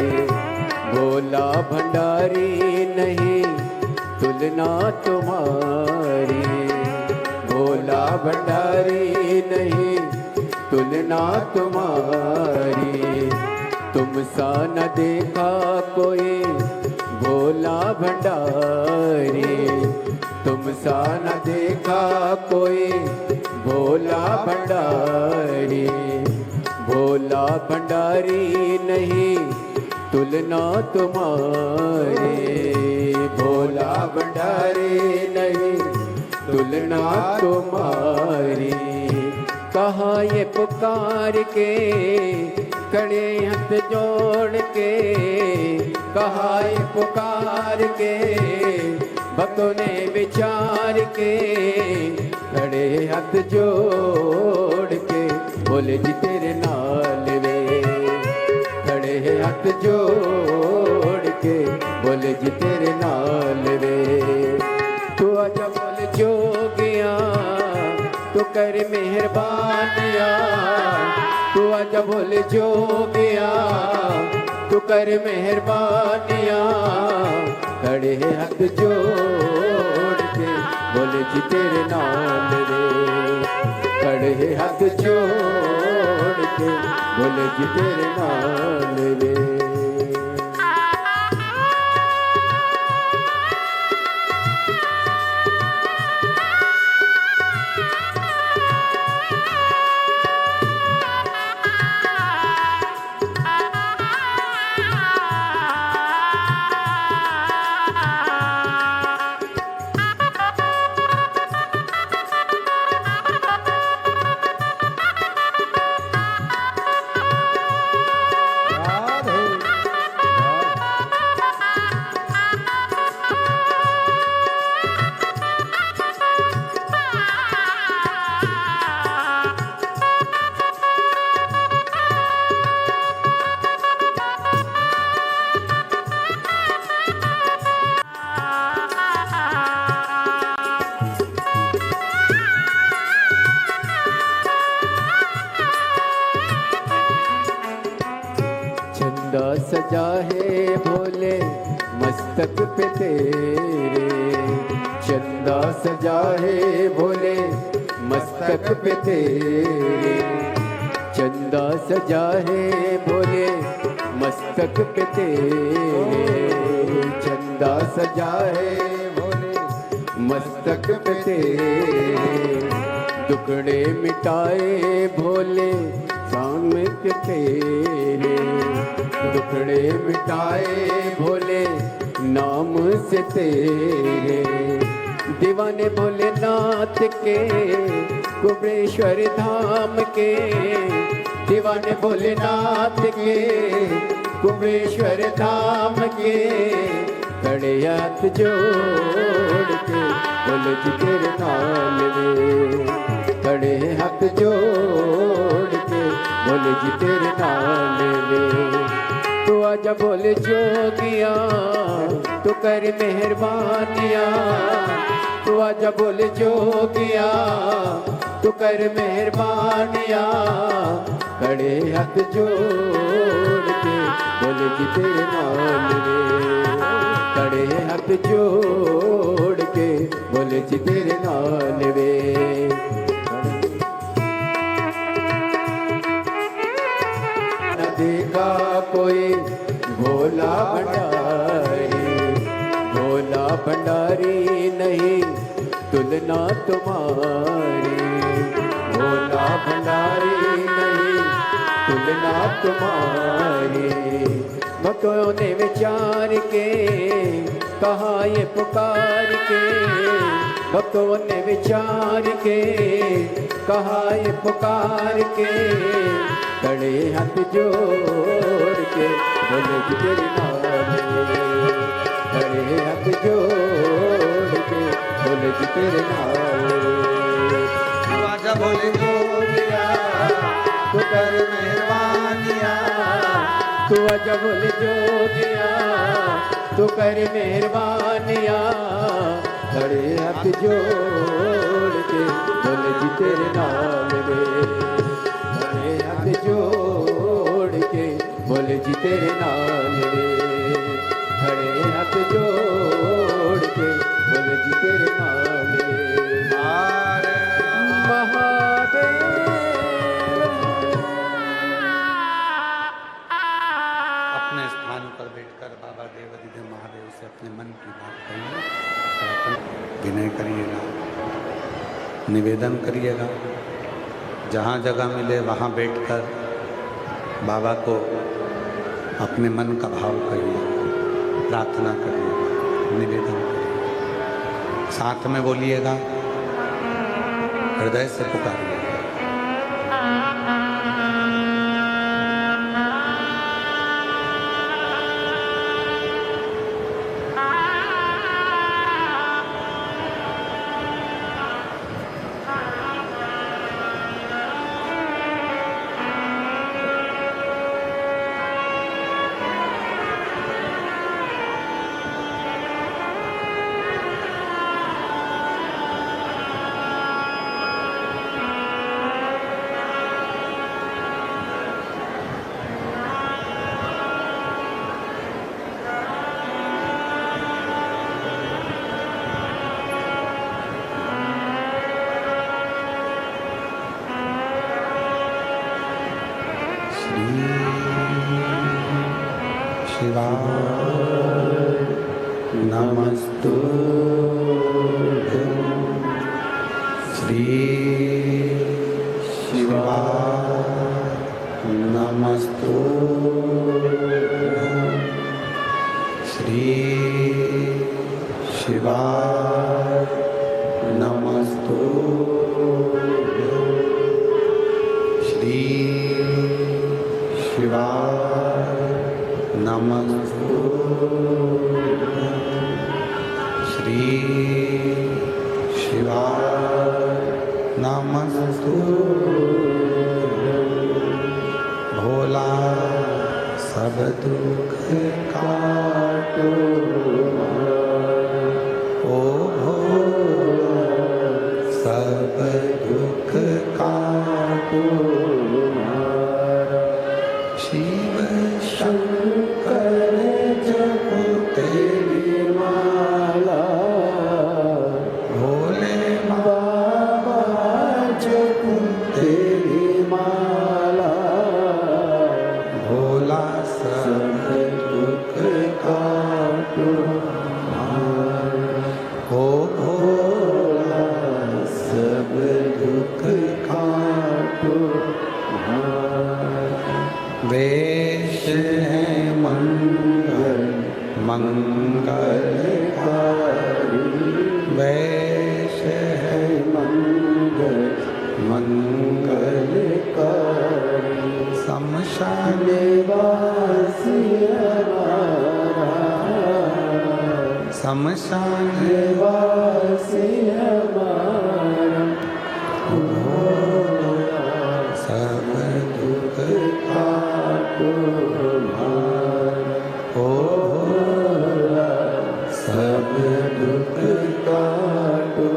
भोला भंडारी नहीं तुलना तुम्हारी, भोला भंडारी नहीं तुलना तुम्हारी। तुम सा न देखा कोई भोला भंडारी, तुम सा न देखा कोई भोला भंडारी। भोला भंडारी नहीं तुलना तुम्हारी, भोला भंडारी नहीं तुलना तुम्हारी। कहाँ ये पुकार के खड़े हाथ जोड़ के, कहाँ ये पुकार के भक्तों ने विचार के। खड़े हाथ जोड़ के बोले जी तेरे नाल वे, खड़े हाथ जोड़ के बोले जी तेरे नाल वे। तू आजा बोले जोगिया, तू कर मेहरबानिया, तू आजा बोले जोगिया, तू कर मेहरबानिया। खड़े हाथ जोड़ के बोले जी तेरे नाम रे, खड़े हाथ जोड़ के बोले जी तेरे नाम रे। राधे मस्तक पे तेरे, चंदा सजा है भोले मस्तक पे तेरे, चंदा सजा है भोले मस्तक पे तेरे, चंदा सजा है भोले मस्तक पे तेरे, दुखड़े मिटाए भोले सामने के तेरे, दुखड़े मिटाए भोले नाम से तेरे, दीवाने भोलेनाथ के कुबेश्वर धाम के, दीवाने भोलेनाथ के कुबेश्वर धाम के, खड़े हाथ जोड़ के बोले जी तेरे नाम रे, खड़े हाथ जोड़ के बोले जी तेरे नाम रे, तू आजा बोले जोगिया तू कर मेहरबानिया, तू आजा बोले जोगिया तू कर मेहरबानिया, खड़े हाथ जोड़ के बोले जी तेरे नाम रे, खड़े हाथ जोड़ के बोले जी तेरे नाम रे। न देखा कोई भोला भंडारी, भोला भंडारी नहीं तुलना तुम्हारी, भोला भंडारी नहीं तुलना तुम्हारी, भक्तों ने विचार के कहा ये पुकार के, भक्तों ने विचार के कहा ये पुकार के, खड़े हाथ जोड़ के बोले जी तेरे नाम रे, खड़े हाथ जोड़ के बोले जी तेरे नाम रे, आजा बोले जोगिया तू कर मेहरबानिया, तू आजा बोले जोगिया तू कर मेहरबानिया, खड़े हाथ जोड़ के बोले जी तेरे नाम रे, खड़े हाथ जोड़ के बोले जी तेरे नाम रे, खड़े हाथ जोड़ के बोले जी तेरे नाम रे, महादेव। अपने स्थान पर बैठकर बाबा देवाधिदेव महादेव से अपने मन की बात कहिए, विनय करिएगा, निवेदन करिएगा, जहाँ जगह मिले वहाँ बैठकर बाबा को अपने मन का भाव करिए, प्रार्थना करिए, निवेदन करिए, साथ में बोलिएगा, हृदय से पुकारिए। नमस्तुभ्यं श्री शिवाय नमस्तुभ्यं श्री शिवाय नमस्तुभ्यं श्री शिवाय नमस्तुभ्यं श्री शिवाय नमस्तुभ्यं भोला सब दुख काटो ओ भोला सब दुख काटो शिव शंकर जप तेरी वेश है मंगल मंगलकारी, वेश है मंगल मंगलकारी, शमशान निवासी हमारा, शमशान निवासी हमारा, सब दुख काटो हमारा, सब दुख काटो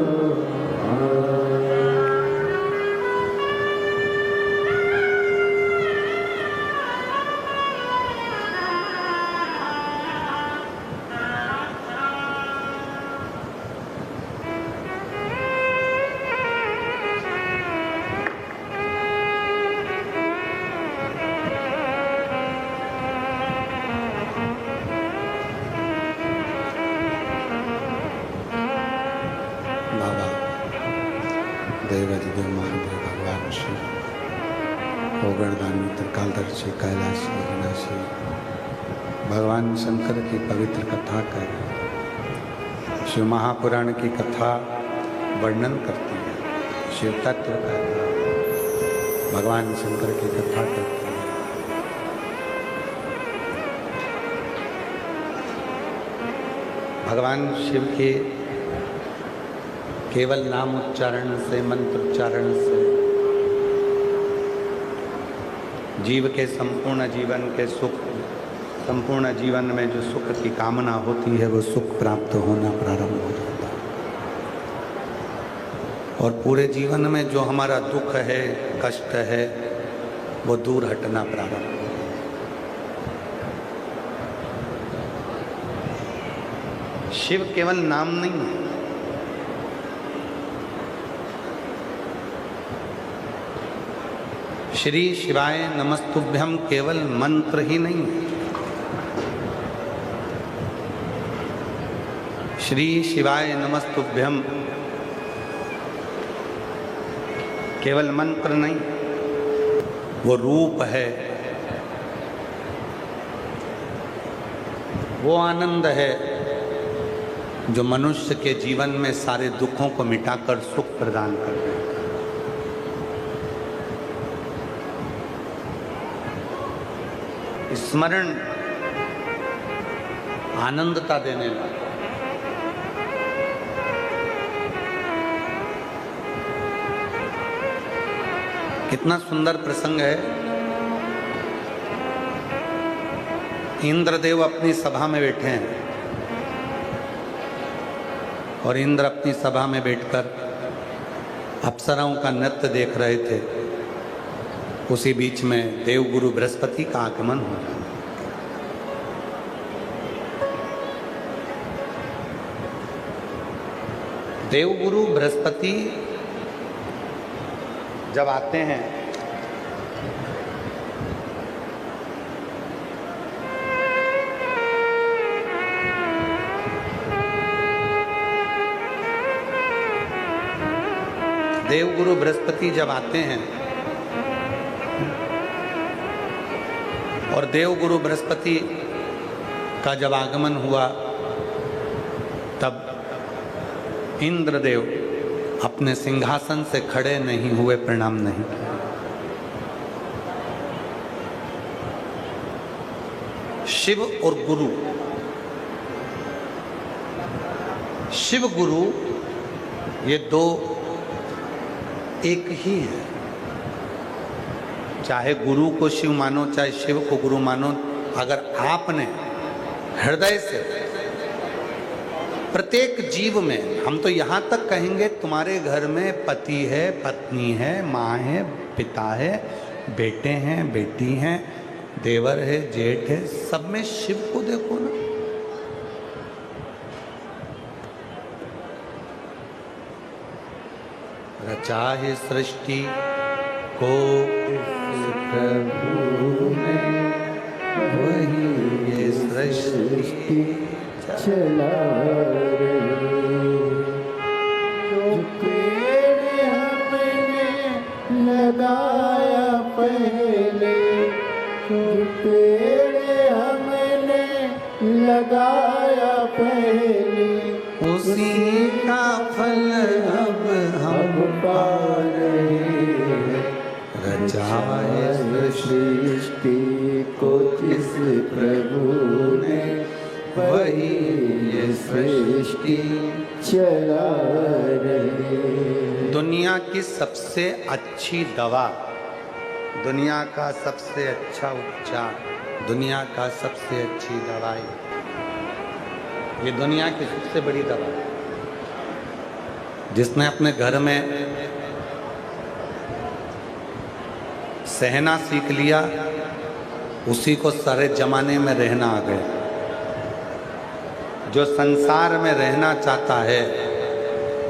हमारा। बाबा देवाधिदेव महादेव भगवान शिव ओगरदानी त्रिकालदर्शी कैलाशी अविनाशी भगवान शंकर की पवित्र कथा कर शिव महापुराण की कथा वर्णन करती है, शिव तत्व का भगवान शंकर की कथा करती है। भगवान शिव के केवल नाम उच्चारण से, मंत्र उच्चारण से जीव के संपूर्ण जीवन के सुख, संपूर्ण जीवन में जो सुख की कामना होती है वो सुख प्राप्त होना प्रारंभ हो जाता है। और पूरे जीवन में जो हमारा दुख है, कष्ट है, वो दूर हटना प्रारंभ हो। शिव केवल नाम नहीं है, श्री शिवाय नमस्तुभ्यम केवल मंत्र ही नहीं है। श्री शिवाय नमस्तुभ्यम केवल मंत्र नहीं, वो रूप है, वो आनंद है जो मनुष्य के जीवन में सारे दुखों को मिटाकर सुख प्रदान कर देता है। स्मरण आनंदता देने वाला, कितना सुंदर प्रसंग है। इंद्रदेव अपनी सभा में बैठे हैं और इंद्र अपनी सभा में बैठकर अप्सराओं का नृत्य देख रहे थे। उसी बीच में देवगुरु बृहस्पति का आगमन हो जाता। देवगुरु बृहस्पति जब आते हैं देवगुरु बृहस्पति जब आते हैं और देवगुरु बृहस्पति का जब आगमन हुआ तब इंद्रदेव अपने सिंहासन से खड़े नहीं हुए, प्रणाम नहीं किया। शिव और गुरु, शिव गुरु ये दो एक ही है। चाहे गुरु को शिव मानो, चाहे शिव को गुरु मानो, अगर आपने हृदय से प्रत्येक जीव में, हम तो यहाँ तक कहेंगे तुम्हारे घर में पति है, पत्नी है, माँ है, पिता है, बेटे हैं, बेटी हैं, देवर है, जेठ है, सब में शिव को देखो ना। रचा है सृष्टि को प्रभु ने, वही ये सृष्टि चला रे। जो पेड़ हमने लगाया पैर उसी का फल अब हम पा रहे हैं। रचा इस सृष्टि को जिस प्रभु ने, वही ये सृष्टि चला रहे। दुनिया की सबसे अच्छी दवा, दुनिया का सबसे अच्छा उपचार, दुनिया का सबसे अच्छी दवाई, ये दुनिया की सबसे बड़ी दवा है। जिसने अपने घर में सहना सीख लिया, उसी को सारे जमाने में रहना आ गया। जो संसार में रहना चाहता है,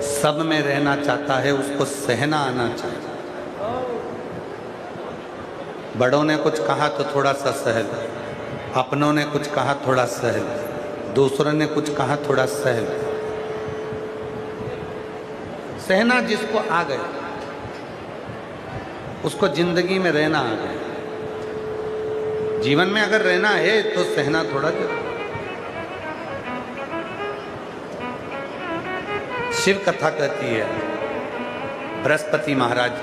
सब में रहना चाहता है, उसको सहना आना चाहिए। बड़ों ने कुछ कहा तो थोड़ा सा सहल, अपनों ने कुछ कहा थोड़ा सहल, दूसरों ने कुछ कहा थोड़ा सहल। सहना जिसको आ गया, उसको जिंदगी में रहना आ गया। जीवन में अगर रहना है तो सहना थोड़ा जरूर। शिव कथा कहती है, बृहस्पति महाराज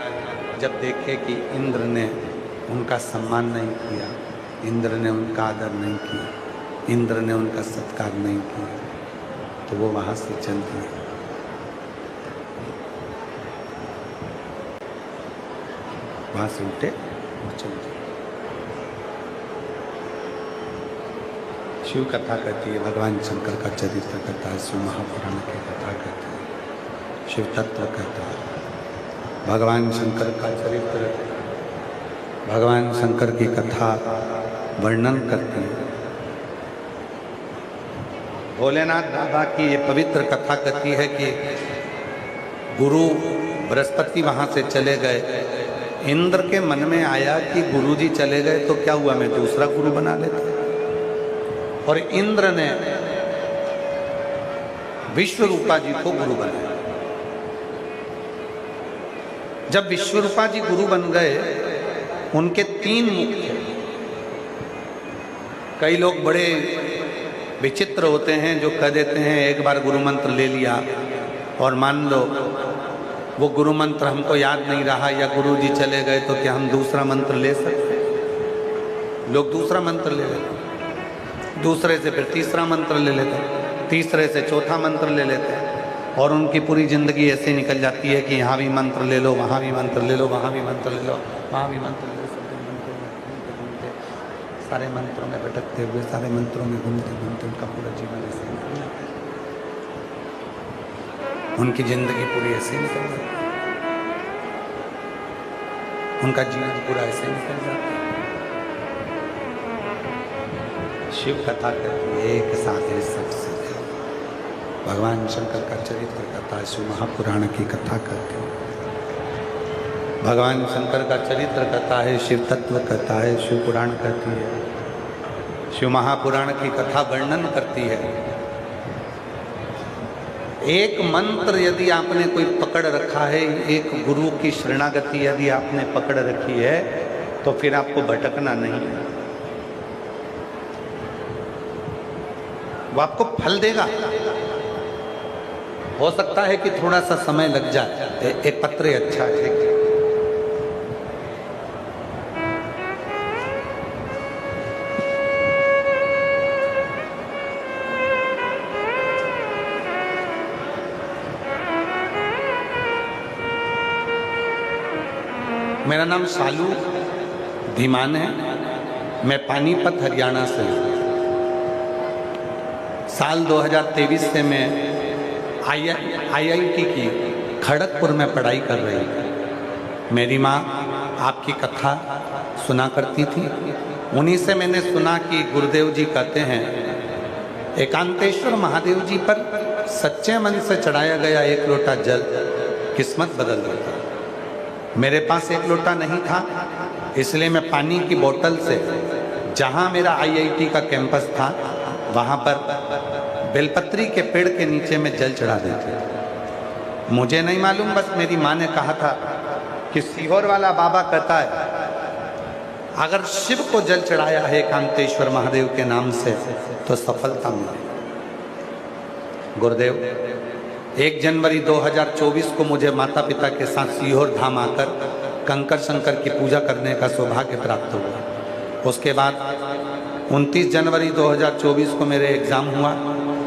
जब देखे कि इंद्र ने उनका सम्मान नहीं किया, इंद्र ने उनका आदर नहीं किया, इंद्र ने उनका सत्कार नहीं किया, तो वो वहां से चल दिए। वहां से उठे और चल दिए। शिव कथा कहती है, भगवान शंकर का चरित्र कहता है, शिव महापुराण की कथा कहती है, शिव तत्व कहता है। भगवान शंकर का चरित्र, भगवान शंकर की कथा वर्णन करती है। भोलेनाथ बाबा की ये पवित्र कथा कहती है कि गुरु बृहस्पति वहां से चले गए। इंद्र के मन में आया कि गुरुजी चले गए तो क्या हुआ, मैं दूसरा गुरु बना लेता। और इंद्र ने विश्वरूपा जी को गुरु बनाया। जब विश्वरूपा जी गुरु बन गए, उनके 3 मुख थे। कई लोग बड़े विचित्र होते हैं जो कह देते हैं एक बार गुरु मंत्र ले लिया और मान लो वो गुरु मंत्र हमको याद नहीं रहा या गुरु जी चले गए तो क्या हम दूसरा मंत्र ले सकते? लोग दूसरा मंत्र ले लेते, दूसरे से फिर तीसरा मंत्र ले लेते, तीसरे से चौथा मंत्र ले लेते और उनकी पूरी जिंदगी ऐसे निकल जाती है कि यहाँ भी मंत्र ले लो, वहाँ भी मंत्र ले लो, वहाँ भी मंत्र ले लो, वहाँ भी मंत्र ले लो। सब दिन मंत्रों में घूमते, सारे मंत्रों में भटकते हुए, सारे मंत्रों में घूमते घूमते उनका पूरा जीवन ऐसे निकल जाता है। उनकी जिंदगी पूरी ऐसे निकल जाती है, उनका जीवन पूरा ऐसे निकल जाता है। शिव कथा कहती है, एक साथ है सबसे। भगवान शंकर का चरित्र कथा, शिव महापुराण की कथा करते हैं। भगवान शंकर का चरित्र कथा है, शिव तत्व कथा है, शिव पुराण कहती है, शिव महापुराण की कथा वर्णन करती है। एक मंत्र यदि आपने कोई पकड़ रखा है, एक गुरु की शरणागति यदि आपने पकड़ रखी है, तो फिर आपको भटकना नहीं है। वो आपको फल देगा। हो सकता है कि थोड़ा सा समय लग जाए। एक पत्र अच्छा है, मेरा नाम शालू धीमान है, मैं पानीपत हरियाणा से हूँ। साल 2023 से मैं IIT की खड़गपुर में पढ़ाई कर रही हूँ। मेरी माँ आपकी कथा सुना करती थी, उन्हीं से मैंने सुना कि गुरुदेव जी कहते हैं एकांतेश्वर महादेव जी पर सच्चे मन से चढ़ाया गया एक लोटा जल किस्मत बदल देता। मेरे पास एक लोटा नहीं था, इसलिए मैं पानी की बोतल से, जहाँ मेरा IIT का कैंपस था वहाँ पर बेलपत्री के पेड़ के नीचे में जल चढ़ा देते थे। मुझे नहीं मालूम, बस मेरी माँ ने कहा था कि सीहोर वाला बाबा कहता है अगर शिव को जल चढ़ाया है एकांतेश्वर महादेव के नाम से तो सफलता मिले। गुरुदेव 1 जनवरी 2024 को मुझे माता पिता के साथ सीहोर धाम आकर कंकर शंकर की पूजा करने का सौभाग्य प्राप्त हुआ। उसके बाद 29 जनवरी 2024 को मेरे एग्ज़ाम हुआ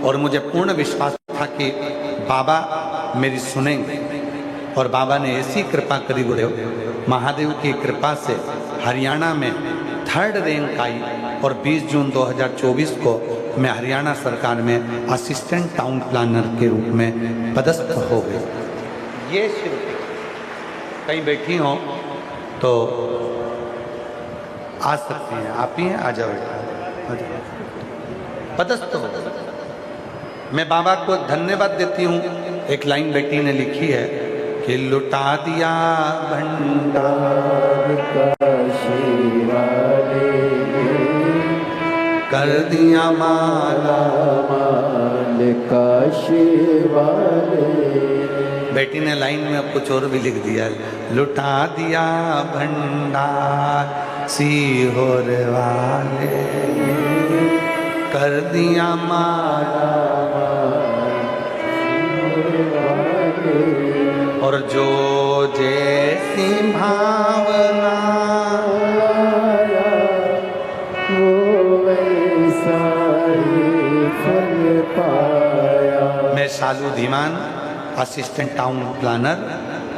और मुझे पूर्ण विश्वास था कि बाबा मेरी सुनेंगे, और बाबा ने ऐसी कृपा करी गुरुदेव, महादेव की कृपा से हरियाणा में 3rd रैंक आई और 20 जून 2024 को मैं हरियाणा सरकार में असिस्टेंट टाउन प्लानर के रूप में पदस्थ हो गई। ये शिव कहीं बैठी हो तो आ सकती हैं, आप ही हैं, आ जाओ बेटा, पदस्थ हो। मैं बाबा को धन्यवाद देती हूँ। एक लाइन बेटी ने लिखी है कि लुटा दिया भंडार कर दिया माला माल काशी वाले। बेटी ने लाइन में अब कुछ और भी लिख दिया, लुटा दिया भंडार सीहोर वाले कर दिया माला और जो जैसी भावना मैं शालू धीमान असिस्टेंट टाउन प्लानर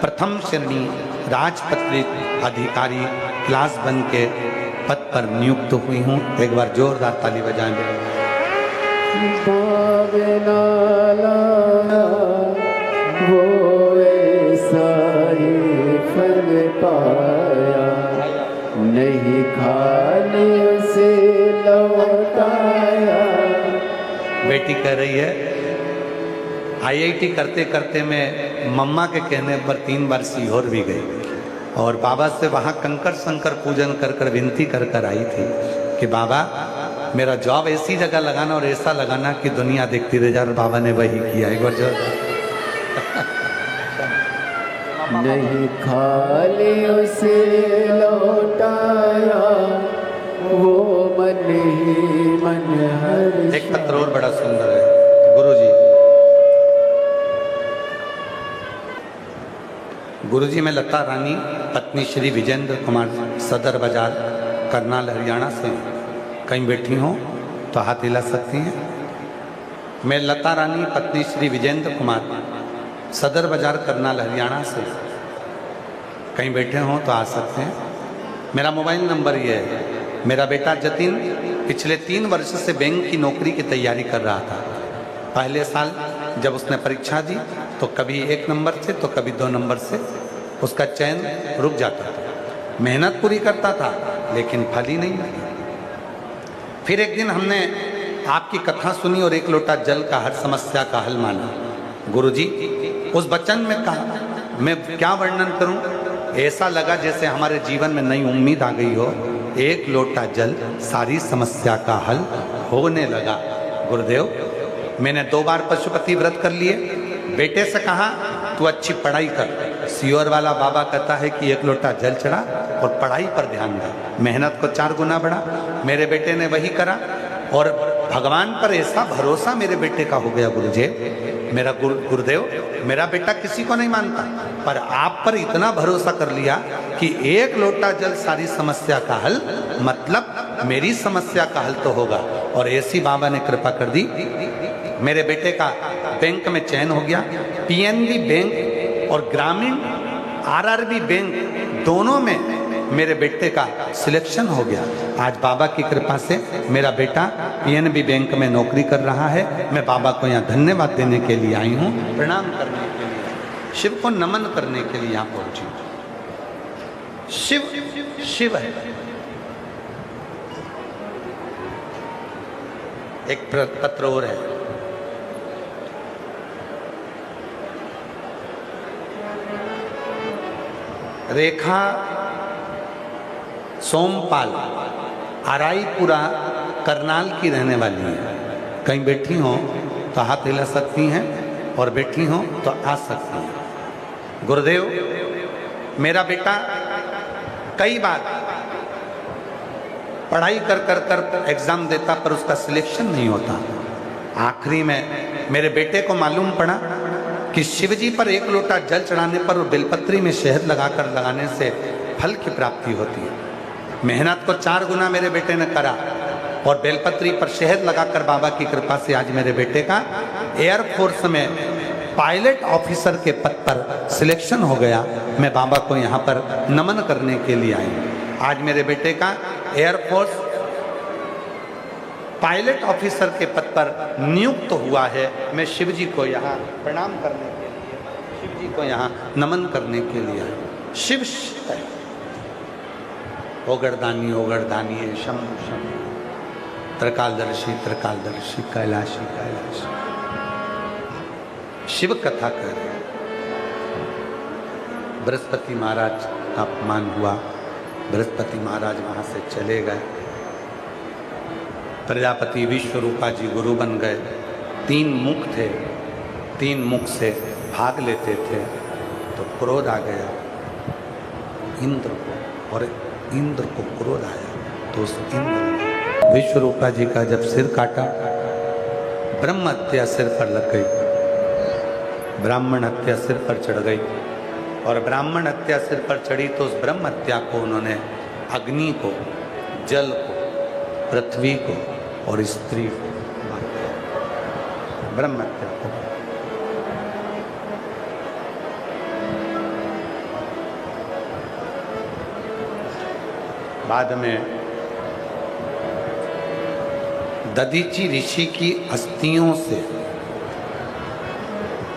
प्रथम श्रेणी राजपत्रित अधिकारी क्लास 1 के पद पर नियुक्त हुई हूँ। एक बार जोरदार ताली बजाएं। वो ऐसा ही फल पाया नहीं खाने से लौटाया। बेटी कह रही है IIT करते करते मैं मम्मा के कहने पर 3 बार सीहोर भी गई और बाबा से वहाँ कंकर शंकर पूजन कर कर विनती कर कर आई थी कि बाबा मेरा जॉब ऐसी जगह लगाना और ऐसा लगाना कि दुनिया देखती रह जाए, और बाबा ने वही किया। एक बार जो नहीं खाली उसे लौटाया वो मन ही मन हर। एक पत्र और बड़ा सुंदर है गुरुजी मैं लता रानी पत्नी श्री विजेंद्र कुमार सदर बाजार करनाल हरियाणा से कहीं बैठी हो तो हाथ हिला सकती हैं। मैं लता रानी पत्नी श्री विजेंद्र कुमार सदर बाजार करनाल हरियाणा से कहीं बैठे हों तो आ सकते हैं। मेरा मोबाइल नंबर ये है। मेरा बेटा जतिन पिछले 3 वर्ष से बैंक की नौकरी की तैयारी कर रहा था। पहले साल जब उसने परीक्षा दी तो कभी 1 नंबर से तो कभी 2 नंबर से उसका चयन रुक जाता था। मेहनत पूरी करता था लेकिन फल ही नहीं लगी। फिर एक दिन हमने आपकी कथा सुनी और 1 लोटा जल का हर समस्या का हल माना। गुरुजी उस वचन में कहा मैं क्या वर्णन करूं, ऐसा लगा जैसे हमारे जीवन में नई उम्मीद आ गई हो। 1 लोटा जल सारी समस्या का हल होने लगा। गुरुदेव मैंने 2 बार पशुपति व्रत कर लिए। बेटे से कहा तू अच्छी पढ़ाई कर। सीहोर वाला बाबा कहता है कि 1 लोटा जल चढ़ा और पढ़ाई पर ध्यान दे। मेहनत को 4 गुना बढ़ा। मेरे बेटे ने वही करा और भगवान पर ऐसा भरोसा मेरे बेटे का हो गया। गुरुजी मेरा गुरुदेव मेरा बेटा किसी को नहीं मानता पर आप पर इतना भरोसा कर लिया कि 1 लोटा जल सारी समस्या का हल, मतलब मेरी समस्या का हल तो होगा। और ऐसी बाबा ने कृपा कर दी। मेरे बेटे का बैंक में चयन हो गया। PNB बैंक और ग्रामीण RRB बैंक दोनों में मेरे बेटे का सिलेक्शन हो गया। आज बाबा की कृपा से मेरा बेटा PNB बैंक में नौकरी कर रहा है। मैं बाबा को यहाँ धन्यवाद देने के लिए आई हूँ, प्रणाम करने के लिए, शिव को नमन करने के लिए यहाँ पहुंची। शिव शिव है। एक पत्र और है। रेखा सोमपाल आराईपुरा करनाल की रहने वाली है। कहीं बैठी हो तो हाथ हिला सकती हैं और बैठी हो तो आ सकती हैं। गुरुदेव मेरा बेटा कई बार पढ़ाई कर एग्जाम देता पर उसका सिलेक्शन नहीं होता। आखिरी में मेरे बेटे को मालूम पड़ा कि शिव जी पर एक लोटा जल चढ़ाने पर और बेलपत्री में शहद लगाने से फल की प्राप्ति होती है। मेहनत को 4 गुना मेरे बेटे ने करा और बेलपत्री पर शहद लगाकर बाबा की कृपा से आज मेरे बेटे का एयरफोर्स में पायलट ऑफिसर के पद पर सिलेक्शन हो गया। मैं बाबा को यहाँ पर नमन करने के लिए आई। आज मेरे बेटे का एयरफोर्स पायलट ऑफिसर के पद पर नियुक्त हुआ है। मैं शिव जी को यहाँ प्रणाम करने के लिए, शिव जी को यहाँ नमन करने के लिए आया। शिव ओगरदानी ओगरदानी शंभु शंभु, त्रिकालदर्शी त्रिकालदर्शी, कैलाशी कैलाशी। शिव कथा कर रहे। बृहस्पति महाराज का अपमान हुआ, बृहस्पति महाराज वहां से चले गए। प्रजापति विश्वरूपा जी गुरु बन गए। 3 मुख थे, 3 मुख से भाग लेते थे तो क्रोध आ गया इंद्र को, और इंद्र को क्रोध आया तो उस इंद्र विश्वरूपा जी का जब सिर काटा, ब्रह्म हत्या सिर पर लग गई, ब्राह्मण हत्या सिर पर चढ़ गई। और ब्राह्मण हत्या सिर पर चढ़ी तो उस ब्रह्म हत्या को उन्होंने अग्नि को, जल को, पृथ्वी को और स्त्री को मार दिया। ब्रह्म हत्या को बाद में दधीची ऋषि की अस्थियों से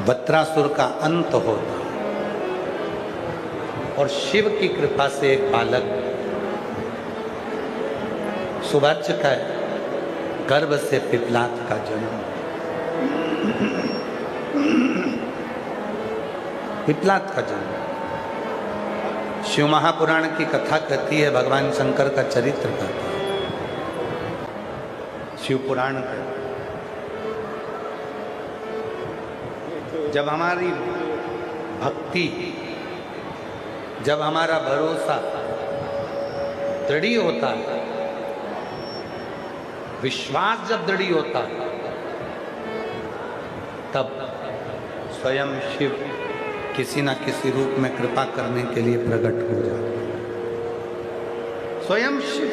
वत्रासुर का अंत होता और शिव की कृपा से एक बालक सुभाष का गर्भ से पिपलाद का जन्म। पिपलाद का जन्म शिव महापुराण की कथा कहती है, भगवान शंकर का चरित्र कहता है शिव पुराण का। जब हमारी भक्ति, जब हमारा भरोसा दृढ़ होता है, विश्वास जब दृढ़ होता है, तब स्वयं शिव किसी न किसी रूप में कृपा करने के लिए प्रकट हो जाता है। स्वयं शिव।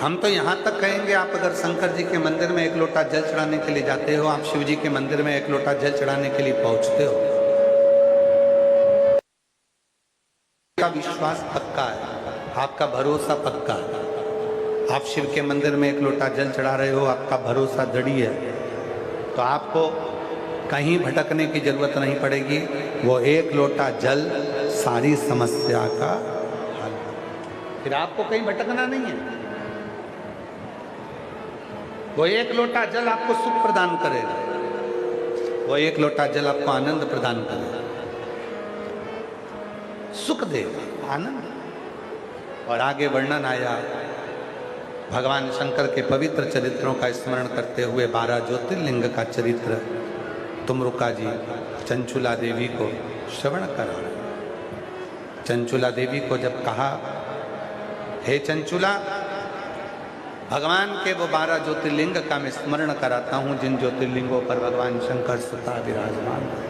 हम तो यहां तक कहेंगे, आप अगर शंकर जी के मंदिर में 1 लोटा जल चढ़ाने के लिए जाते हो, आप शिव जी के मंदिर में 1 लोटा जल चढ़ाने के लिए पहुंचते हो, आपका विश्वास पक्का है, आपका भरोसा पक्का है। आप शिव के मंदिर में 1 लोटा जल चढ़ा रहे हो, आपका भरोसा दृढ़ है, तो आपको कहीं भटकने की जरूरत नहीं पड़ेगी। वो 1 लोटा जल सारी समस्या का हल, फिर आपको कहीं भटकना नहीं है। वो 1 लोटा जल आपको सुख प्रदान करेगा, वो 1 लोटा जल आपको आनंद प्रदान करेगा, सुख देगा, आनंद। और आगे वर्णन आया भगवान शंकर के पवित्र चरित्रों का स्मरण करते हुए 12 ज्योतिर्लिंग का चरित्र तुमरुका जी चंचुला देवी को श्रवण करा। चंचुला देवी को जब कहा, हे चंचुला, भगवान के वो 12 ज्योतिर्लिंग का मैं स्मरण कराता हूँ जिन ज्योतिर्लिंगों पर भगवान शंकर सदा विराजमान होते,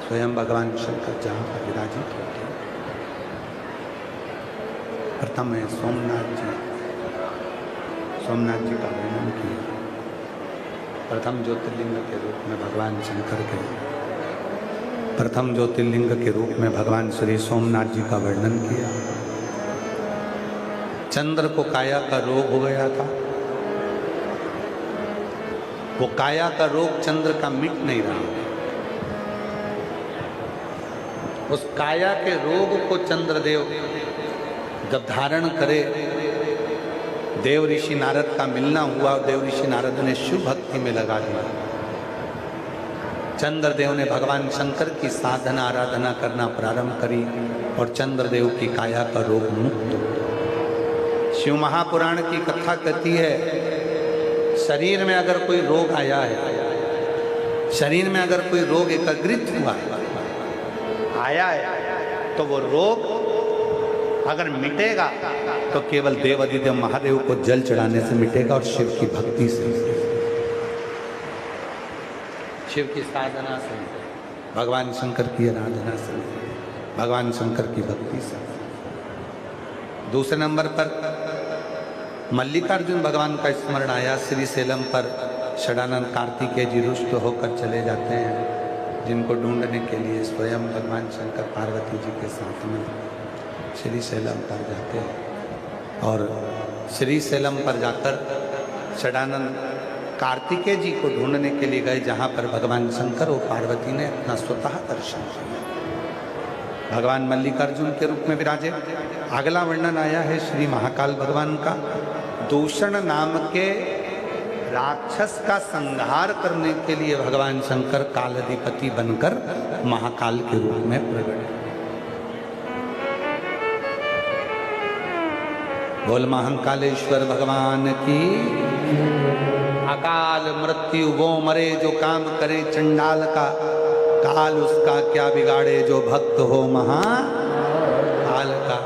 स्वयं भगवान शंकर जहाँ पर विराजित होते। प्रथम है सोमनाथ जी। सोमनाथ जी का वर्णन किया, प्रथम ज्योतिर्लिंग के रूप में भगवान शंकर के, प्रथम ज्योतिर्लिंग के रूप में भगवान श्री सोमनाथ जी का वर्णन किया। चंद्र को काया का रोग हो गया था, वो काया का रोग चंद्र का मिट नहीं रहा। उस काया के रोग को चंद्रदेव जब धारण करे, देव ऋषि नारद का मिलना हुआ, देव ऋषि नारद ने शिव भक्ति में लगा दिया। चंद्रदेव ने भगवान शंकर की साधना आराधना करना प्रारंभ करी और चंद्रदेव की काया का रोग मुक्त हो। शिव महापुराण की कथा कहती है, शरीर में अगर कोई रोग आया है, शरीर में अगर कोई रोग एकत्रित हुआ आया है, तो वो रोग अगर मिटेगा तो केवल देव अधिदेव महादेव को जल चढ़ाने से मिटेगा और शिव की भक्ति से, शिव की साधना से, भगवान शंकर की आराधना से, भगवान शंकर की भक्ति से। दूसरे नंबर पर मल्लिकार्जुन भगवान का स्मरण आया। श्री सेलम पर षडानंद कार्तिकेय जी रुष्ट होकर चले जाते हैं, जिनको ढूंढने के लिए स्वयं भगवान शंकर पार्वती जी के साथ में श्री सेलम पर जाते हैं। और श्री सेलम पर जाकर षडानंद कार्तिकेय जी को ढूंढने के लिए गए, जहाँ पर भगवान शंकर और पार्वती ने अपना स्वतः दर्शन किया। भगवान मल्लिकार्जुन के रूप में विराजे। अगला वर्णन आया है श्री महाकाल भगवान का। दूषण नाम के राक्षस का संहार करने के लिए भगवान शंकर कालाधिपति बनकर महाकाल के रूप में प्रकट। बोल महाकालेश्वर भगवान की। अकाल मृत्यु वो मरे जो काम करे चंडाल का, काल उसका क्या बिगाड़े जो भक्त हो महाकाल का।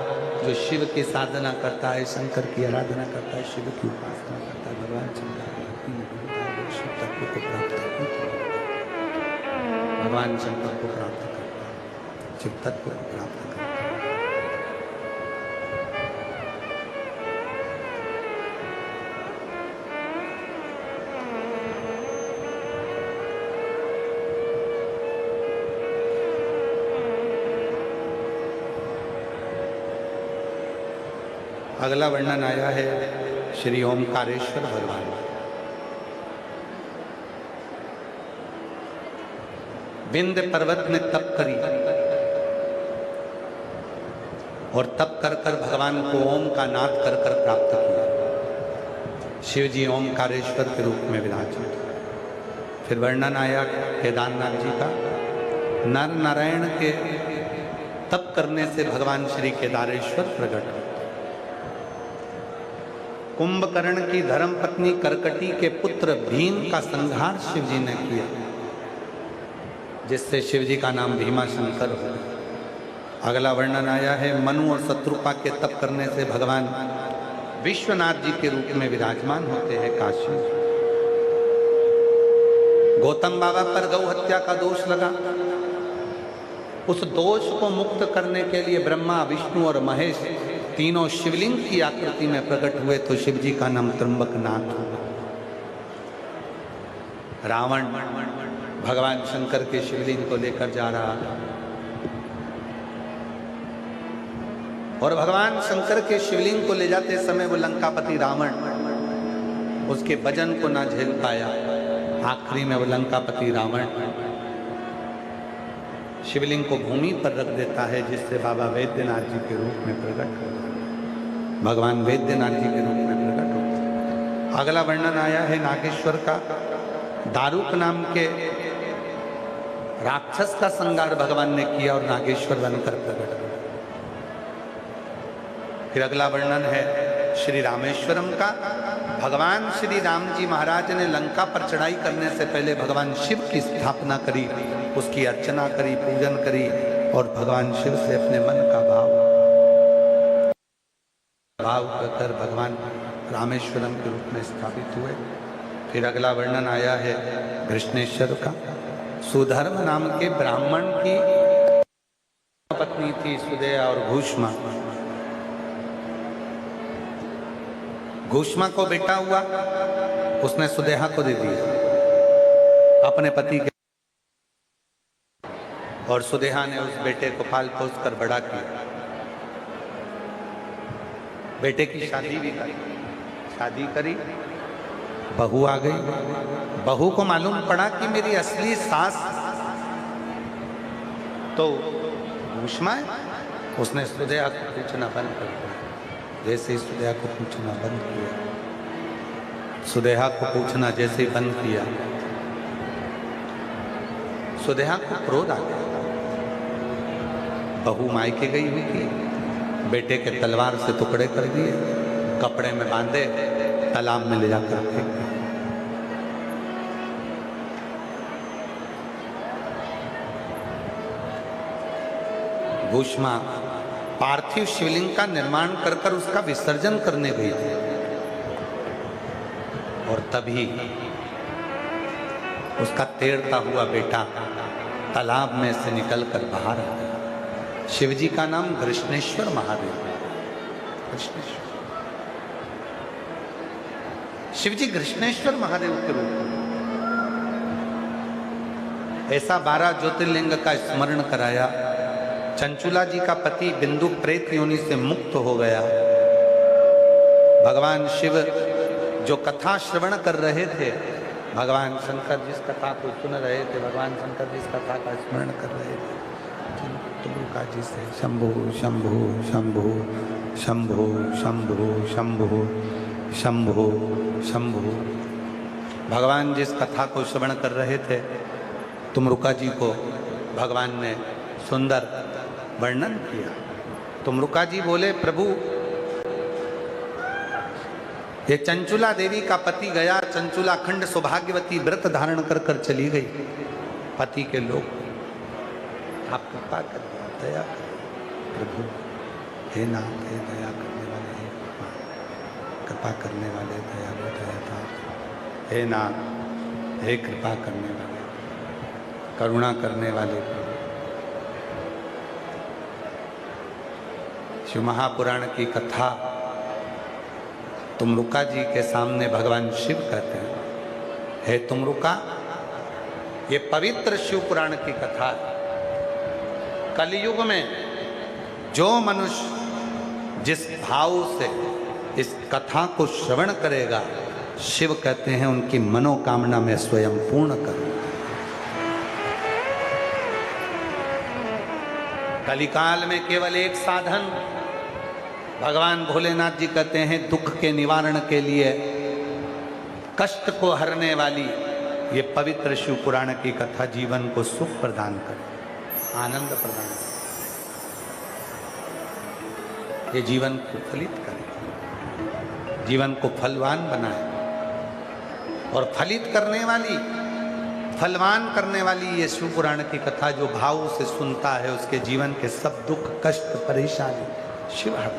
जो शिव की साधना करता है, शंकर की आराधना करता है, शिव की उपासना करता है, भगवान शंकर की भक्ति में ढूंढता है, शिव तत्व को प्राप्त करता है, भगवान शंकर को प्राप्त करता है, शिव तत्व को प्राप्त करता है। अगला वर्णन आया है श्री ओमकारेश्वर भगवान। विंध्य पर्वत में तप करी और तप कर कर भगवान को ओम का नाद कर कर प्राप्त किया। शिव जी ओमकारेश्वर के रूप में विराजे। फिर वर्णन आया केदारनाथ जी का। नर नारायण के तप करने से भगवान श्री केदारेश्वर प्रकट। कुंभकर्ण की धर्म पत्नी करकटी के पुत्र भीम का संहार शिव जी ने किया, जिससे शिव जी का नाम भीमाशंकर हो गया। अगला वर्णन आया है मनु और शत्रुपा के तप करने से भगवान विश्वनाथ जी के रूप में विराजमान होते हैं काशी। गौतम बाबा पर गौ हत्या का दोष लगा। उस दोष को मुक्त करने के लिए ब्रह्मा, विष्णु और महेश तीनों शिवलिंग की आकृति में प्रकट हुए, तो शिव जी का नाम त्र्यंबकनाथ हुआ। रावण भगवान शंकर के शिवलिंग को लेकर जा रहा और भगवान शंकर के शिवलिंग को ले जाते समय वो लंकापति रावण उसके वजन को ना झेल पाया। आखिरी में वो लंकापति रावण शिवलिंग को भूमि पर रख देता है, जिससे बाबा वैद्यनाथ जी के रूप में प्रकट हो, भगवान वैद्यनाथ जी के रूप में प्रकट हो। अगला वर्णन आया है नागेश्वर का। दारुक नाम के राक्षस का संहार भगवान ने किया और नागेश्वर बनकर प्रकट हुआ। फिर अगला वर्णन है श्री रामेश्वरम का। भगवान श्री राम जी महाराज ने लंका पर चढ़ाई करने से पहले भगवान शिव की स्थापना करी, उसकी अर्चना करी, पूजन करी और भगवान शिव से अपने मन का भाव कर भगवान रामेश्वरम के रूप में स्थापित हुए। फिर अगला वर्णन आया है कृष्णेश्वर का। सुधर्म नाम के ब्राह्मण की पत्नी थी सुदया और घूष्मा। घूष्मा को बेटा हुआ, उसने सुदेहा को दे दिया अपने पति के, और सुदेहा ने उस बेटे को पाल पोस कर बड़ा किया। बेटे की शादी भी करी। शादी करी, बहू आ गई। बहू को मालूम पड़ा कि मेरी असली सास तो घूष्मा है। उसने सुदेहा को पूछना बंद कर दिया। जैसे ही सुदेहा को पूछना बंद किया, सुदेहा को पूछना जैसे ही बंद किया, सुदेहा को क्रोध आ गया। बहू मायके गई हुई थी, बेटे के तलवार से टुकड़े कर दिए, कपड़े में बांधे, तालाब में ले जाकर फेंक दिए। घूष्मा पार्थिव शिवलिंग का निर्माण कर कर उसका विसर्जन करने गई थी। और तभी उसका तैरता हुआ बेटा तालाब में से निकलकर बाहर आ गया। शिवजी का नाम कृष्णेश्वर महादेव है। कृष्णेश्वर शिवजी कृष्णेश्वर महादेव के रूप में ऐसा 12 ज्योतिर्लिंग का स्मरण कराया। चंचुला जी का पति बिंदु प्रेत योनि से मुक्त हो गया। भगवान शिव जो कथा श्रवण कर रहे थे, भगवान शंकर जिस कथा को सुन रहे थे, भगवान शंकर जिस कथा का स्मरण कर रहे थे, तुमरुका जी से शंभु शंभु शंभु शंभु शंभु शंभु शंभु शंभु, भगवान जिस कथा को श्रवण कर रहे थे, तुमरुका जी को भगवान ने सुंदर वर्णन किया। तुमरुका जी बोले, प्रभु ये चंचुला देवी का पति गया, चंचुला खंड सौभाग्यवती व्रत धारण कर कर चली गई पति के लोग, आप कृपा कर दया प्रभु, हे नाथ, हे दया करने वाले, हे कृपा करने वाले, दयालु दयाता, हे नाथ, हे कृपा करने वाले, करुणा करने वाले प्रभु। शिव महापुराण की कथा तुमरुका जी के सामने भगवान शिव कहते हैं, हे तुमरुका, ये पवित्र शिव पुराण की कथा है। कलयुग में जो मनुष्य जिस भाव से इस कथा को श्रवण करेगा, शिव कहते हैं उनकी मनोकामना में स्वयं पूर्ण करूं। कलिकाल में केवल एक साधन भगवान भोलेनाथ जी कहते हैं, दुख के निवारण के लिए, कष्ट को हरने वाली ये पवित्र शिव पुराण की कथा जीवन को सुख प्रदान करे, आनंद प्रदान करे, ये जीवन को फलित करे, जीवन को फलवान बनाए। और फलित करने वाली, फलवान करने वाली ये शिव पुराण की कथा जो भाव से सुनता है, उसके जीवन के सब दुख कष्ट परेशानी शिव हर